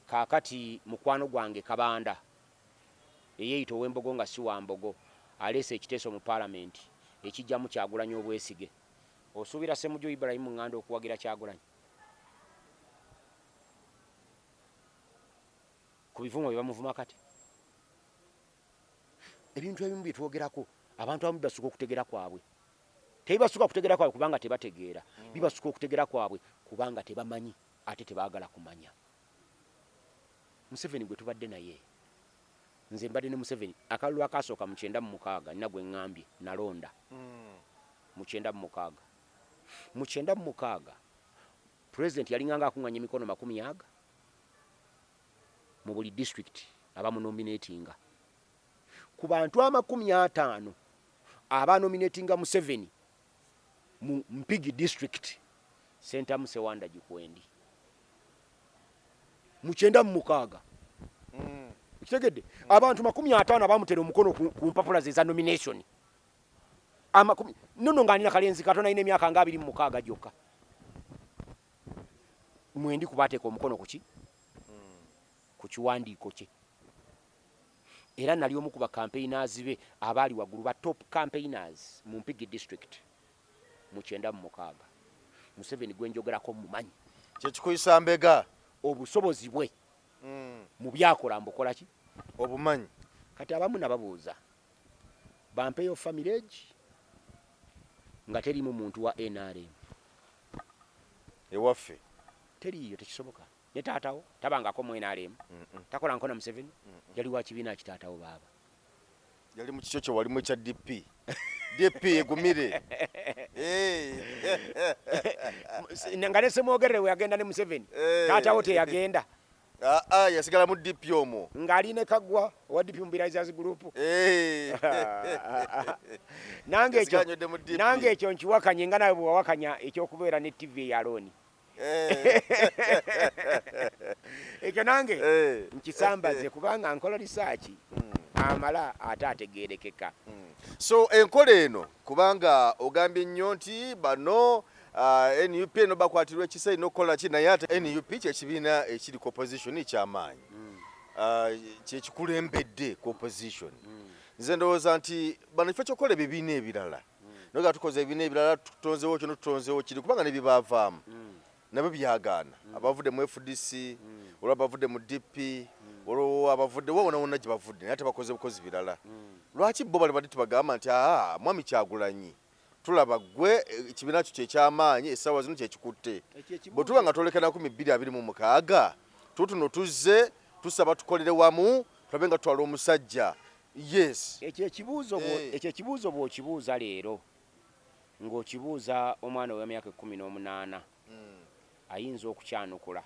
Kaakati mukwano gwange Kabanda eyeeyita ow'Embogo nga si wa Mbogo aleese ekiteeso mu palamenti ekijjamu Kyagulanyi obwesige. Osuubira Ssemujju Ibrahim Nganda okuwagira Kyagulanyi ku bivumo bye bamuvuma kati? Ebintu ebimu bye twogerako abantu abamu bibasuka okutegera kwabwe. Tebibasuka kutegera kwabwe kubanga tebategeera. Bibasuka okutegera kwabwe kubanga tebamanyi ate tebaagala kumanya. Museveni gwe tubadde naye nze mbadde ne Museveni akalulu akasooka mu 96 nina gwe ŋŋambye nalonda mu 96. Mu 96 pulezidenti yalinganga akuŋŋanya emikono 100 mu buli district abamunominatinga. Ku bantu 50 abanominatinga Museveni mu Mpigi district Ssentamu Ssewanda Gikwendi mu 96. Kitegedde abantu 50 abamutera omukono ku mpapula ze za nomination. Nono nga nina kalenzi katona ine emyaka nga 26 gyokka. Mwendi kubateeka omukono ku ki? Ku kiwandiiko kye. Era nali omu ku ba campaigners be abaali waggulu ba top campaigners mu Mpigi district mu 96. Museveni gwe njogerako mumanyi. Kyekikuyisa mbega obusobozi bwe mu byakola mbukola ki? Obumanyi. Kati abamu nababuuza bampeeyo family age nga terimu muntu wa NRM. ewaffe teriyo tekisoboka ne taatawo tabangako mu NRM takola nkona Museveni yali wa kibiina kitaatawo baaba yali mu kikyo kyo walimu ekya DP DP egumire nga ne Semwogerere we yagenda ne Museveni taatawo teyagenda yasigala mu DP omwo ng'ali ne Kaggwa owa DP Mobilizers Group nange ekyo nkiwakanye nga nawe bwe wawakanya ekyokubeera ne TV ya Looni ekyo nange nkisambaze kubanga nkola research amala ate ategeerekeka. So enkola eno kubanga ogambye nnyo nti bano NUP eno bakwatirwa ekisa ino okukola ki naye ate NUP kyekibiina ekiri ku opposition ekyamaanyi kyekikulembedde ku opposition. Nze ndowooza nti bano kifo kyokola ebibiina ebirala naye nga tukoze ebibiina ebirala tutonzeewo kyono tutonzeewo kiri kubanga nebibaavaamu nabo byagaana abavudde mu FDC olwo abavudde mu DP olwo abavudde wona wona gye bavudde naye tebakoze bukozi birala. Lwaki bo bali badde tubagamba nti mwami Kyagulanyi tulaba gwe ekibiina kyo kyekyamaanyi essaawa zino kyekikutte bwe tuba nga twolekanako 2026 tutuno tuzze tusaba tukolere wamu tulabe nga tutwala omusajja. Yes, ekyo ekibuuzo bw'okibuuza leero ng'okibuuza omwana ow'emyaka 18 ayinza okukyanukula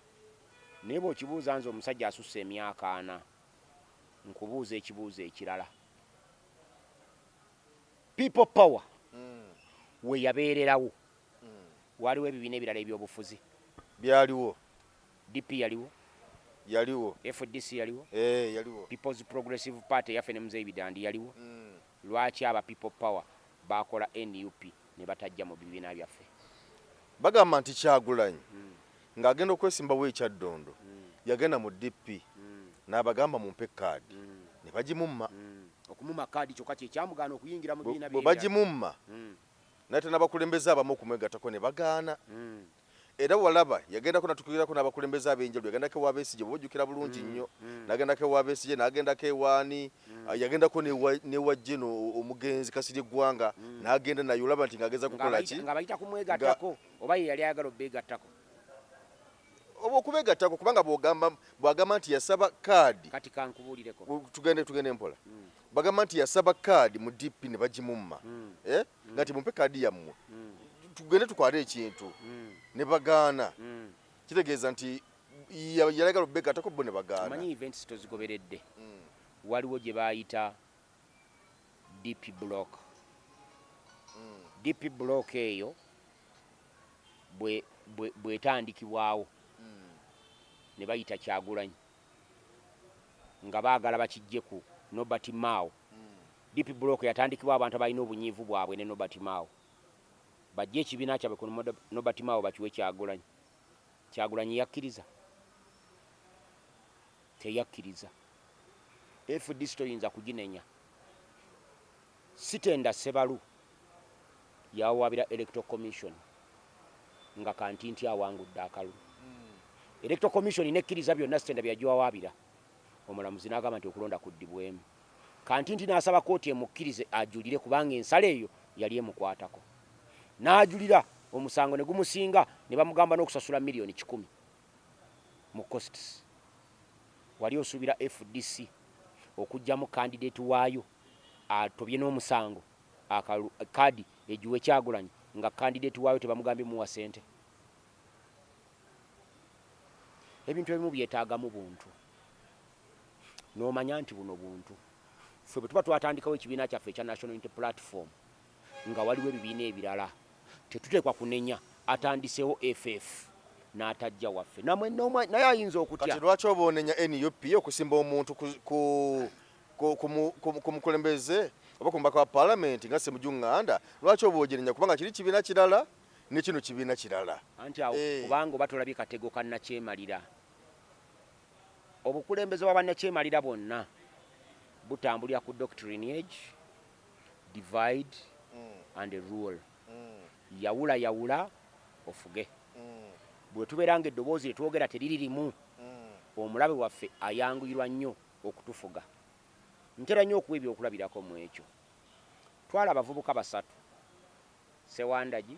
naye bw'okibuuza nze omusajja asusse emyaka 4 nkubuuza ekibuuzo ekirala. People power we yabeererawo waliwo ebibiina ebirala eby'obufuzi byaliwo, DP yaliwo FDC yaliwo People's Progressive Party yaffe ne Muzeeyi Bidandi yaliwo. Lwaki aba people power bakola NUP ne batajja mu bibiina byaffe? Bagamba nti Kyagulanyi ng'agenda okwesimbawo ekyaddondo yagenda mu DP n'abagamba mumpe kaadi ne bagimumma. Okumumma kaadi kyokka kye kyamugaana okuyingira mu bibiina bwe bagimumma naye n'abakulembeze abamu okumwegattako ne bagaana. Era walaba yagendako natukirako n'abakulembeze ab'enjawulo yagendako ewa Besigye bw'ojjukira bulungi nnyo n'agendako ewa Besigye n'agendako ewaani yagendako n'ewa Jeno omugenzi Kasirye Gwanga n'agenda naye olaba nti ng'ageza kukola ki nga bayita kumwegattako oba ye yali ayagala obbeegattako oba okubeegattako kubanga bw'agamba nti yasaba kaadi. Kati kankubuulireko tugende mpola bagamba nti yasaba kaadi mu DP ne bagimumma nga ti mumpe kaadi yammwe tugende tukwate ekintu ne bagaana. Kitegeeza nti yalagala obbeegattako bo ne bagaana. Amanyi events tozigoberedde waliwo gye bayita DP block. DP block eyo bwetandikibwawo ne bayita Kyagulanyi nga baagala bakijje ku Nobert Mao. DP block yatandikibwa abantu abalina obunyiivu bwabwe ne Nobert Mao bajje ekibiina kyabwe ku Nobert Mao bakiwe Kyagulanyi. Kyagulanyi yakkiriza? Teyakkiriza. FDC toyinza kuginenya. Sitenda Ssebalu yawabira Electoral Commission nga Kantinti awangudde akalulu. Electoral Commission nekkiriza byonna Sitenda byagiwawabira. Omulamuzi n'agamba nti okulonda kuddibwemu. Kantinti n'asaba kooti emukkirize ajulire kubanga ensala eyo yali emukwatako. N'ajulira omusango ne gumusinga ne bamugamba n'okusasula miliyoni 10 mu costs. Wali osuubira FDC okujjamu candidate waayo atobye n'omusango kaadi egiwe Kyagulanyi nga candidate waayo tebamugambye muwa ssente. Ebintu ebimu byetaagamu buntu n'omanya nti buno buntu. Ffe bwe tuba twatandikawo ekibiina kyaffe ekya National Unity Platform nga waliwo ebibiina ebirala tetuteekwa kunenya atandisewo FF n'atajja waffe naye ayinza okutya. Kati lwaki oba onenya NUP okusimba omuntu ku mukulembeze oba ku mubaka wa Paalamenti nga Ssemujjuŋŋanda? Lwaki oba oginenya kubanga kiri kibiina kirala ne kino kibiina kirala? Anti awo kubanga oba tolabye katego ka Nnakyemalira. Obukulembeze bwa Bannakyemalira bonna butambulira ku doctrinage, divide and rule. Yawula ofuge. Bwe tubeeranga eddoboozi lyetwogera teriririmu omulabe waffe ayanguyirwa nnyo okutufuga. Ntera nnyo okuwa ebyokulabirako mu ekyo. Twala abavubuka 3 Sewandagi,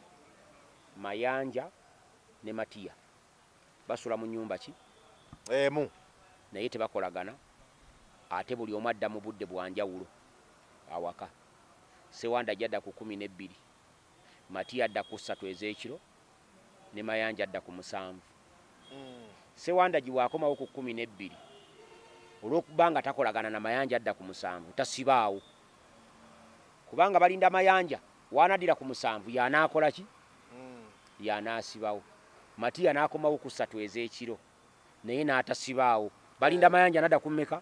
Mayanja ne Matiya basula mu nnyumba ki emu naye tebakolagana ate buli omu adda mu budde bwanjawulo awaka. Sewanda jadda ku 12, Matiya adda ku 3 ez'ekiro ne Mayanja adda ku 7. Sewanda giwaakomawo ku 12 olw'okubanga takolagana na Mayanja adda ku 7 tasibaawo kubanga balinda Mayanja waanadira ku 7 yanaakola ki yanaasibawo. Matiya n'akomawo ku 3 ez'ekiro naye n'atasibaawo balinda Mayanja nadda ku mmeka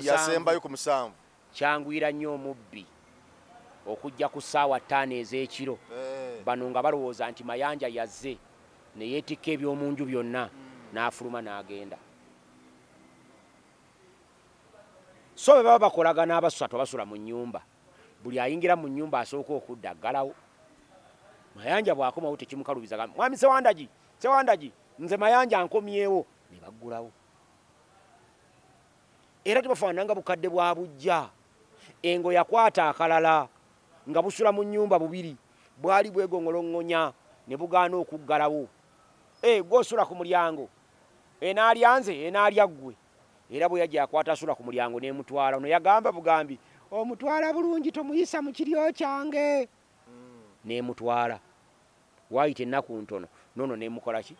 yasembayo ku 7. Kyangwira nnyo omubbi okujja ku ssaawa 5 ez'ekiro bano nga balowooza nti Mayanja yazze ne yeetikka eby'omunju byonna n'afuluma n'agenda. So bwe baba bakolagana abasatu basula mu nnyumba buli ayingira mu nnyumba asooka okudda aggalawo. Mayanja bw'akomawo tekimukalubiza mwami Sewandagi nze Mayanja ankomyewo ne baggulawo. Era tebafaananga bukadde bwa bujja engo yakwata akalala nga busula mu nnyumba bubiri bwali bwegongolongonya ne bugaana okuggalawo. Gw'osula ku mulyango enaalya nze enaalya ggwe. Era bwe yajja akwata asula ku mulyango n'emutwala ono yagamba bugambi omutwala bulungi tomuyisa mu kiryo kyange n'emutwala. Waayita ennaku ntono nono n'emukola ki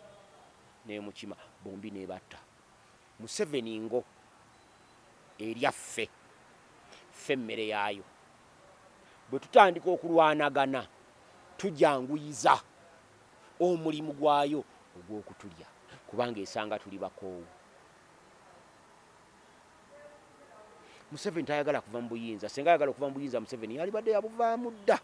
n'emukima bombi n'ebatta. Museveni ngo erya ffe emmere yaayo bwe tutandika okulwanagana tujanguyiza omulimu gwayo ogw'okutulya kubanga esanga tuli bakoowu. Museveni tayagala kuva mu buyinza. Senga ayagala okuva mu buyinza Museveni yalibadde yabuvaamu dda.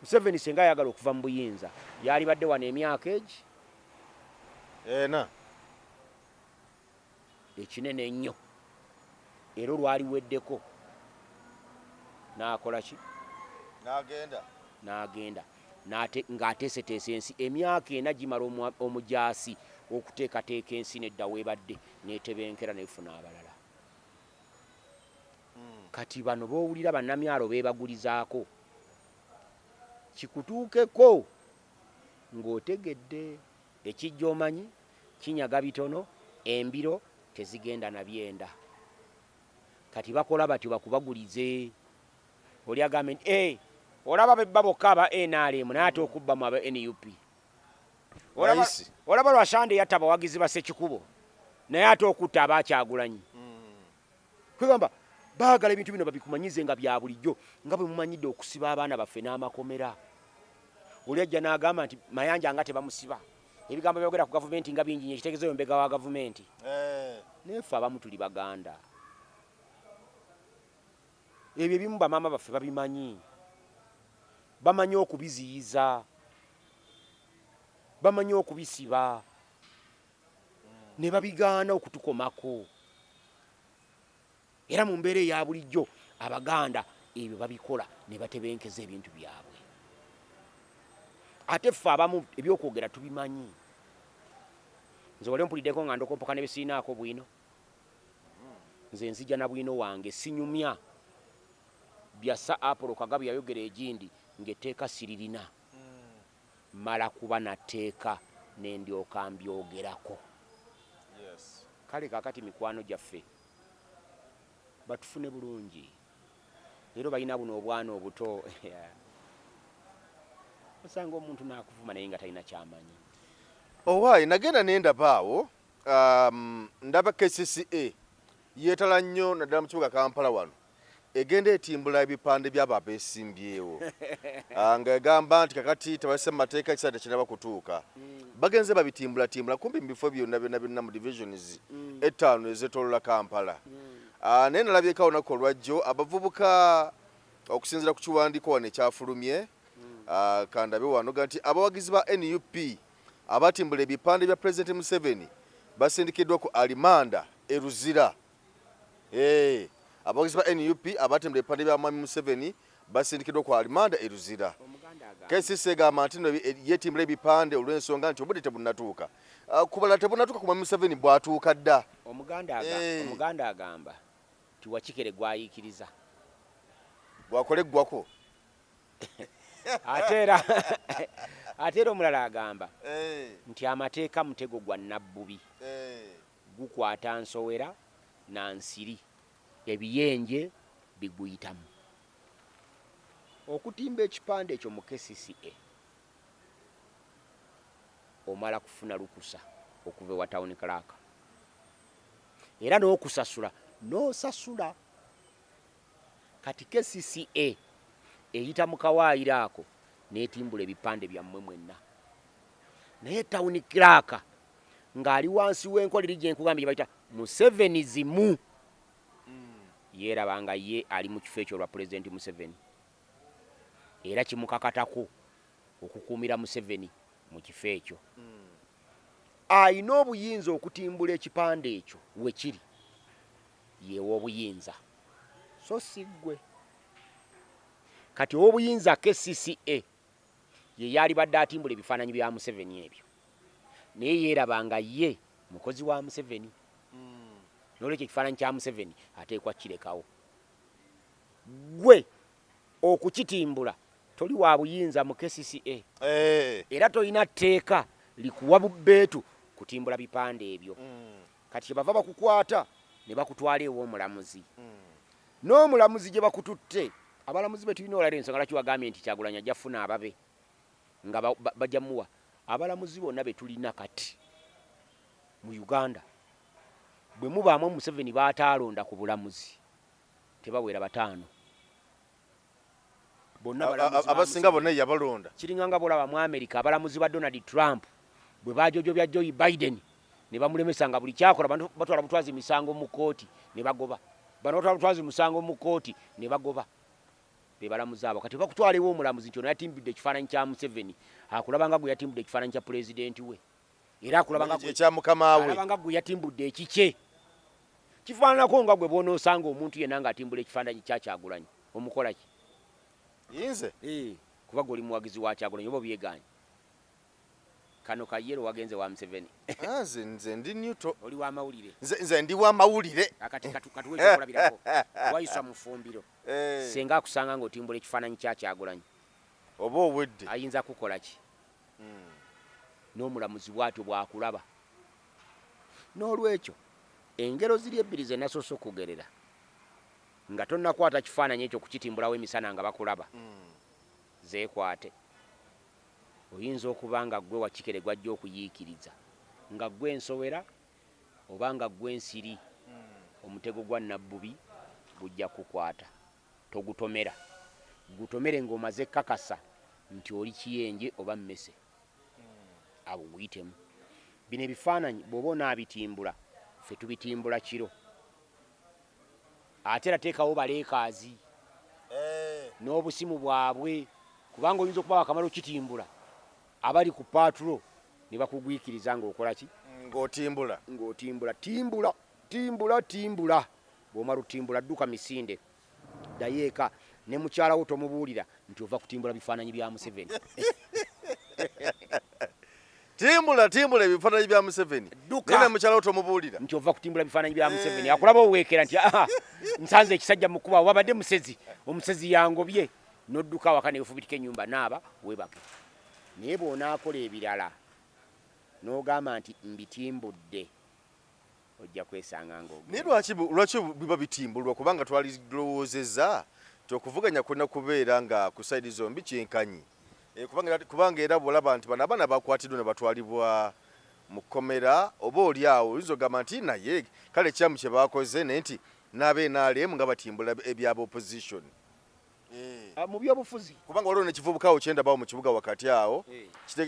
Museveni senga ayagala okuva mu buyinza yalibadde wano emyaka egi ekinene ennyo era olwaliweddeko n'akola ki n'agenda ng'ateeseteesa ensi. Emyaka 4 gimala omujaasi okuteekateeka ensi nedda weebadde n'etebenkera n'efuna abalala. Kati bano b'owulira bannamyalo beebagulizaako kikutuukeko ng'otegedde ekijja omanyi kinyaga bitono embiro tezigenda na byenda. Kati bakola batyo bakubagulize. Oli agambe nti olaba bebba bokka aba NRM naate okubbamu aba NUP. Olaba Lwashande yatta abawagizi ba Ssekikubo naye ate okutta Abakyagulanyi. Kwegamba baagala ebintu bino babikumanyize nga bya bulijjo nga bwe mumanyidde okusiba abaana baffe n'amakomera. Oli ajja n'agamba nti Mayanja nga tebamusiba. Ebigambo byogera ku gavumenti nga bingi ekitegeezo mbega wa gavumenti. Nefe abamu tuli Baganda. Ebyo ebimu bamaama baffe babimanyi. Bamanyi okubiziyiza. Bamanyi okubisiba. Ne babigaana okutukomako. Era mu mbeera eya bulijjo Abaganda ebyo babikola ne batebenkeza ebintu byabwe. Ate ffe abamu ebyokwogera tubimanyi. Nze wali mpuliddeko nga ndokompoka ne bisiinaako bwino. Nze nzija na bwino wange sinyumya byassa Apollo Kagabo yayogera egindi ng'etteeka siririna. Mala kuba na tteeka n'endyoka mbyogerako. Kale kaakati mikwano gyaffe batufune bulungi. Leero balina buno obwana obuto. Osanga omuntu n'akuvuma naye nga talina kyamanyi. Owaayi nagenda nendabaawo ndaba KCCA yeetala nnyo naddala mu kibuga Kampala wano egenda etimbula ebipande by'abo abeesimbyewo nga egamba nti kakati tebalese mu mateeka ekisaade kinaba kutuuka. Bagenze babitimbulatimbula kumbi mu bifo byonna mu divisions 5 ezeetoolola Kampala. Naye nalabyeko olunaku olwajjo abavubuka okusinziira ku kiwandiiko wano ekyafulumye kandabe wano nti abawagizi ba NUP abatimbula ebipande bya President Museveni basindikiddwa ku alimanda eruzira. Abawagizi ba NUP abatimbula ebipande bya Mwami Museveni basindikiddwa ku alimanda eruzira. KCCA egamba nti yetimbula ebipande olw'ensonga nti obudde tebunnatuuka. Kubala tebunnatuuka ku Mwami Museveni bwatuuka dda. Omuganda agamba ti Wakikere gwayiikiriza bwakoleggwako. ate era omulala agamba nti amateeka mutego gwa nabbubi gukwata nsowera na nsiri ebiyenje biguyitamu. Okutimba ekipande ekyo mu KCCA omala kufuna lukusa okuva ewa town clerk era n'okusasula n'osasula. Kati KCCA eyita mu kawaayiro ako n'etimbula ebipande byammwe mwenna, naye town clerk ng'ali wansi w'enkolero gye nkugambye gye bayita Musevenizimu yeerabanga ye ali mu kifo ekyo olwa Pulezidenti Museveni era kimukakatako okukuumira Museveni mu kifo ekyo. Ayina obuyinza okutimbula ekipande ekyo we kiri yeewa obuyinza so si ggwe. Kati obuyinza KCCA ye yali badde atimbula ebifaananyi bya Museveni ebyo, naye yeerabanga ye mukozi wa Museveni n'olwekyo ekifaananyi kya Museveni ateekwa kirekawo. Gwe okukitimbula toli wa buyinza mu KCCA era tolina tteeka likuwa bubbeetu kutimbula bipande ebyo. Kati kyebava bakukwata ne bakutwala ew'omulamuzi, n'omulamuzi gye bakututte. Abalamuzi be tulina olala ensonga lwaki wagambye nti Kyagulanyi ajja funa ababe nga bajja muwa. Abalamuzi bonna be tulina kati mu Uganda bwe mubaamu Museveni baataalonda ku bulamuzi tebawera 5. Abasinga bonna yabalonda. Kiringa nga bolaba mu America abalamuzi ba Donald Trump bwe bajojobya Joe Biden ne bamulemesa nga buli kyakola batwala butwazi misango mu kooti ne bagoba. Bano batwala butwazi musango mu kooti ne bagoba. Be balamuzi abo kati bakutwala ew'omulamuzi nti ono yatimbudde ekifaananyi kya Museveni akulabanga gwe yatimbudde ekifaananyi kya pulezidenti we era akulabanga ekya mukama we alabanga gwe yatimbudde ekikye. Kifaananako nga gwe bw'onoosanga omuntu yenna ng'atimbula ekifaananyi kya Kyagulanyi omukola ki? Yinze kuba gwe oli muwagizi wa Kyagulanyi oba byeganye. Kano kayero wagenze wa Museveni. Nze ndi Newto. Oli wa mawulire. Nze ndi wa mawulire. Akati katuwe kulabirako. Wayisa mu fumbiro. Senga akusanga ng'otimbula ekifaananyi kya Kyagulanyi oba owedde ayinza kukola ki? N'omulamuzi bw'atyo bw'akulaba. N'olwekyo engero ziri ebbiri ze nasoose okugerera nga tonnakwata kifaananyi ekyo kukitimbulawo emisana nga bakulaba. Zeekwate. Oyinza okuba nga ggwe Wakikere gwajja okuyiikiriza nga ggwe ensowera oba nga ggwe ensiri, omutego gwa nabbubi gujja kukwata. Togutomera, gutomere ng'omaze kakasa nti oli kiyenje oba mmese abo guyitemu. Bino ebifaananyi bw'oba onaabitimbula ffe tubitimbula kiro ate era teekawo baleekaazi n'obusimu bwabwe kubanga oyinza okuba wakamala okitimbula abali ku paatulo ne bakugwikiriza ng'okola ki? Ng'otimbula. Timbula. Bw'omala otimbula dduka misinde ddayo eka ne mukyala wo tomubuulira nti ova kutimbula bifaananyi bya Museveni. Timbula ebifaananyi bya Museveni. Nene mukyala wo tomubuulira nti ova kutimbula bifaananyi bya Museveni. Akulaba oweekera nti nsanze ekisajja mu kkuba wabadde omusezi yangobye n'odduka awaka ne wefubitika ennyumba naaba weebake. Naye bw'onaakola ebirala n'ogamba nti mbitimbudde ojja kwesanga naye lwaki biba bitimbulwa? Kubanga twalirowoozezza nti okuvuganya kwonna kubeera nga ku sayidi zombi kyenkanyi. Kubanga era bw'olaba nti bano abaana bakwatiddwa ne batwalibwa mu kkomera oba oli awo oyinza ogamba nti naye kale ekyamu kye baakoze naye nti n'abe-NRM nga batimbula ebyaba opposition mu byobufuzi. Kubanga waliwo nekivubukawo kyendabawo mu kibuga wakati awo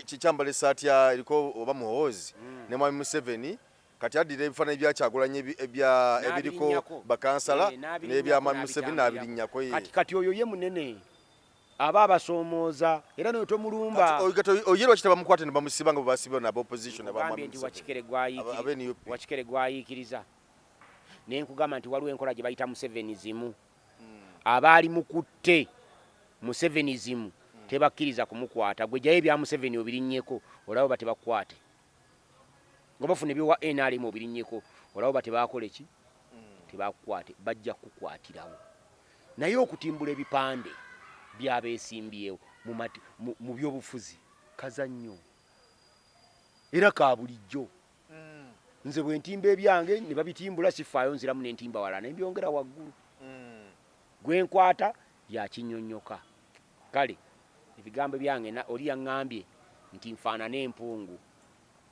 kikyambala essaati eriko oba muhoozi ne Mwami Museveni kati addira ebifaananyi bya Kyagulanyi ebiriko bakansala n'ebya Mwami Museveni n'abirinnyako. Kati oyo ye munene aba abasoomooza era naye tomulumba. Oye lwaki tebamukwate ne bamusiba nga bwe basiba nabo opposition aba Mwami Museveni. Wakikere gwayiikiriza naye nkugamba nti waliwo enkola gye bayita Musevenizimu. Abaali mukutte Musevenizimu tebakkiriza kumukwata. Gwe jjayo ebya Museveni obirinnyeko olaba batebakukwate. Nga bafuna ebyowa NRM obirinnyeko olaba batebaakole ki? Tebakukwate. Bajja kukwatirawo. Naye okutimbula ebipande by'abeesimbyewo mu byobufuzi kazannyo era ka bulijjo. Nze bwe ntimba ebyange ne babitimbula sifaayo nziramu ne ntimba wala ne mbyongera waggulu. Gwe nkwata yakinnyonnyoka. Kale ebigambo byange oli yaŋŋambye nti nfaanana empungu.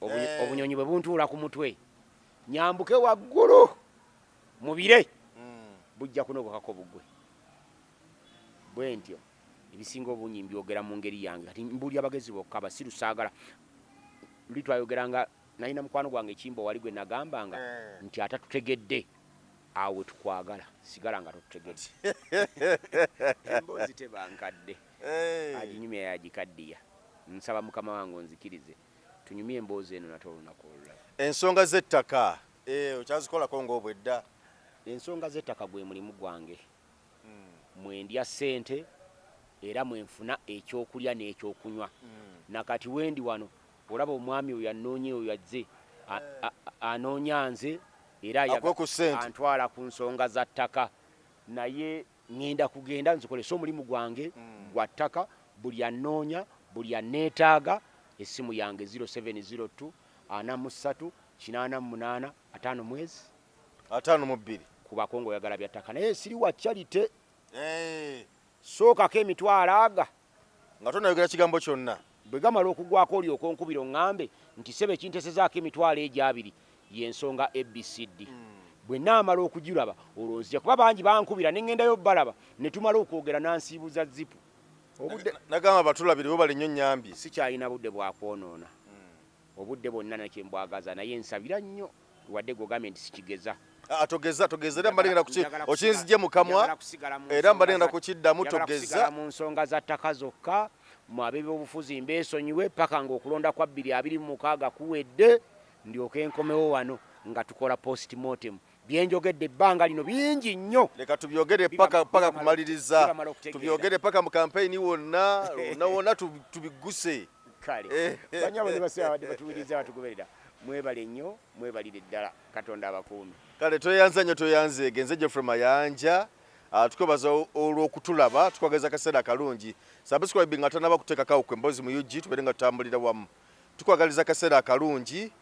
Obunyonyi bwe buntuula ku mutwe nyambuke waggulu mu bire bujja kunogokako bugwe. Bwe ntyo ebisinga obungi mbyogera mu ngeri yange kati mbuli abagezi bokka basiru saagala. Luli twayogeranga nalina mukwano gwange ekimbo wali gwe nagambanga nti atatutegedde awe tukwagala sigala nga totutegedde. Emboozi tebankadde aginyumya yagikaddiya. Nsaba mukama wange onzikirize tunyumye emboozi eno nate olunaku olulala. Ensonga z'ettaka okyazikolako ng'obwedda? Ensonga z'ettaka gwe mulimu gwange. Mwendya ssente era mwenfuna ekyokulya n'ekyokunywa. Nakati wendi wano olaba omwami oyo anoonye oyo azze anoonya nze era antwala ku nsonga za ttaka. Naye ŋŋenda kugenda nzikolesa omulimu gwange gwa ttaka. Buli anoonya buli aneetaaga essimu yange 0702 43 88 52 ku bakongo oyagala bya ttaka. Naye siri wa charity. Sookako emitwalo aga nga tonayogera kigambo kyonna. Bwe gamala okugwako olyoka onkubira oŋŋambe nti sebe kintesezaako emitwalo egyo 2 y'ensonga ABCD. Bwe naamala okugiraba olwozija kuba bangi bankubira ne ŋŋendayo balaba ne tumala okwogera nansiibuza zipu. Nagamba batulabire bo bali nnyo nnyambi. Sikyalina budde bwakwonoona. Obudde bwonna nakye mbwagaza naye nsabira nnyo wadde gogambye nti sikigeza. Togeza era mbalengera okinzije mu kamwa era mbalengera kukiddamu togeza. Mu nsonga za ttaka zokka mu ab'ebyobufuzi mbeesonyiwe paka ng'okulonda kwa 2026 kuwedde ndyoke enkomewo wano nga tukola postmortem. Byenjogedde ebbanga lino bingi nnyo. Leka tubyogere paka kumaliriza. Tubyogere paka mu campaign wonna tubiguse. Kale banyabo ne basaba badde batuwiriza batugoberera. Mwebale nnyo mwebalire ddala Katonda abakuumi. Kale toyanza nnyo toyanze genze Geoffrey Mayanja. Tukobaza olw'okutulaba tukwageza akaseera akalungi. Subscribe nga tanaba kuteekako ku Emboozi mu UG tubeere nga tutambulira wamu. Tukwagaliza akaseera akalungi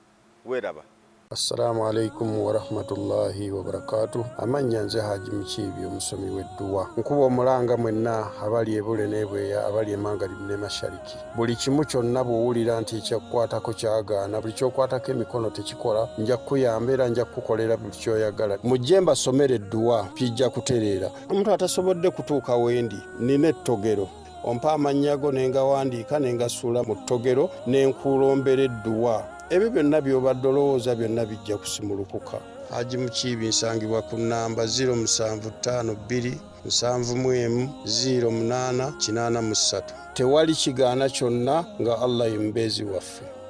weeraba. Assalamu alaikum wa rahmatullahi wa barakatuh. Amanya nze Haji Mukiibi omusomi w'edduwa. Nkuba omulanga mwenna abali ebule n'ebweya abali emangalibi ne mashariki. Buli kimu kyonna bw'owulira nti ekyakukwatako kyagaana buli kyokwatako emikono tekikola nja kukuyamba era nja kukukolera buli kyoyagala. Mujje mbasomere edduwa pijja kutereera. Omuntu atasobodde kutuuka wendi nina ettogero. Ompa amannya go ne ngawandiika ne ngasuula mu ttogero ne nkulombera edduwa. Ebyo byonna by'obadde olowooza byonna bijja kusimulukuka. Haji Mukiibi nsangibwa ku nnamba 0752 71 08 83. Tewali kigaana kyonna nga Allah ye mubeezi waffe.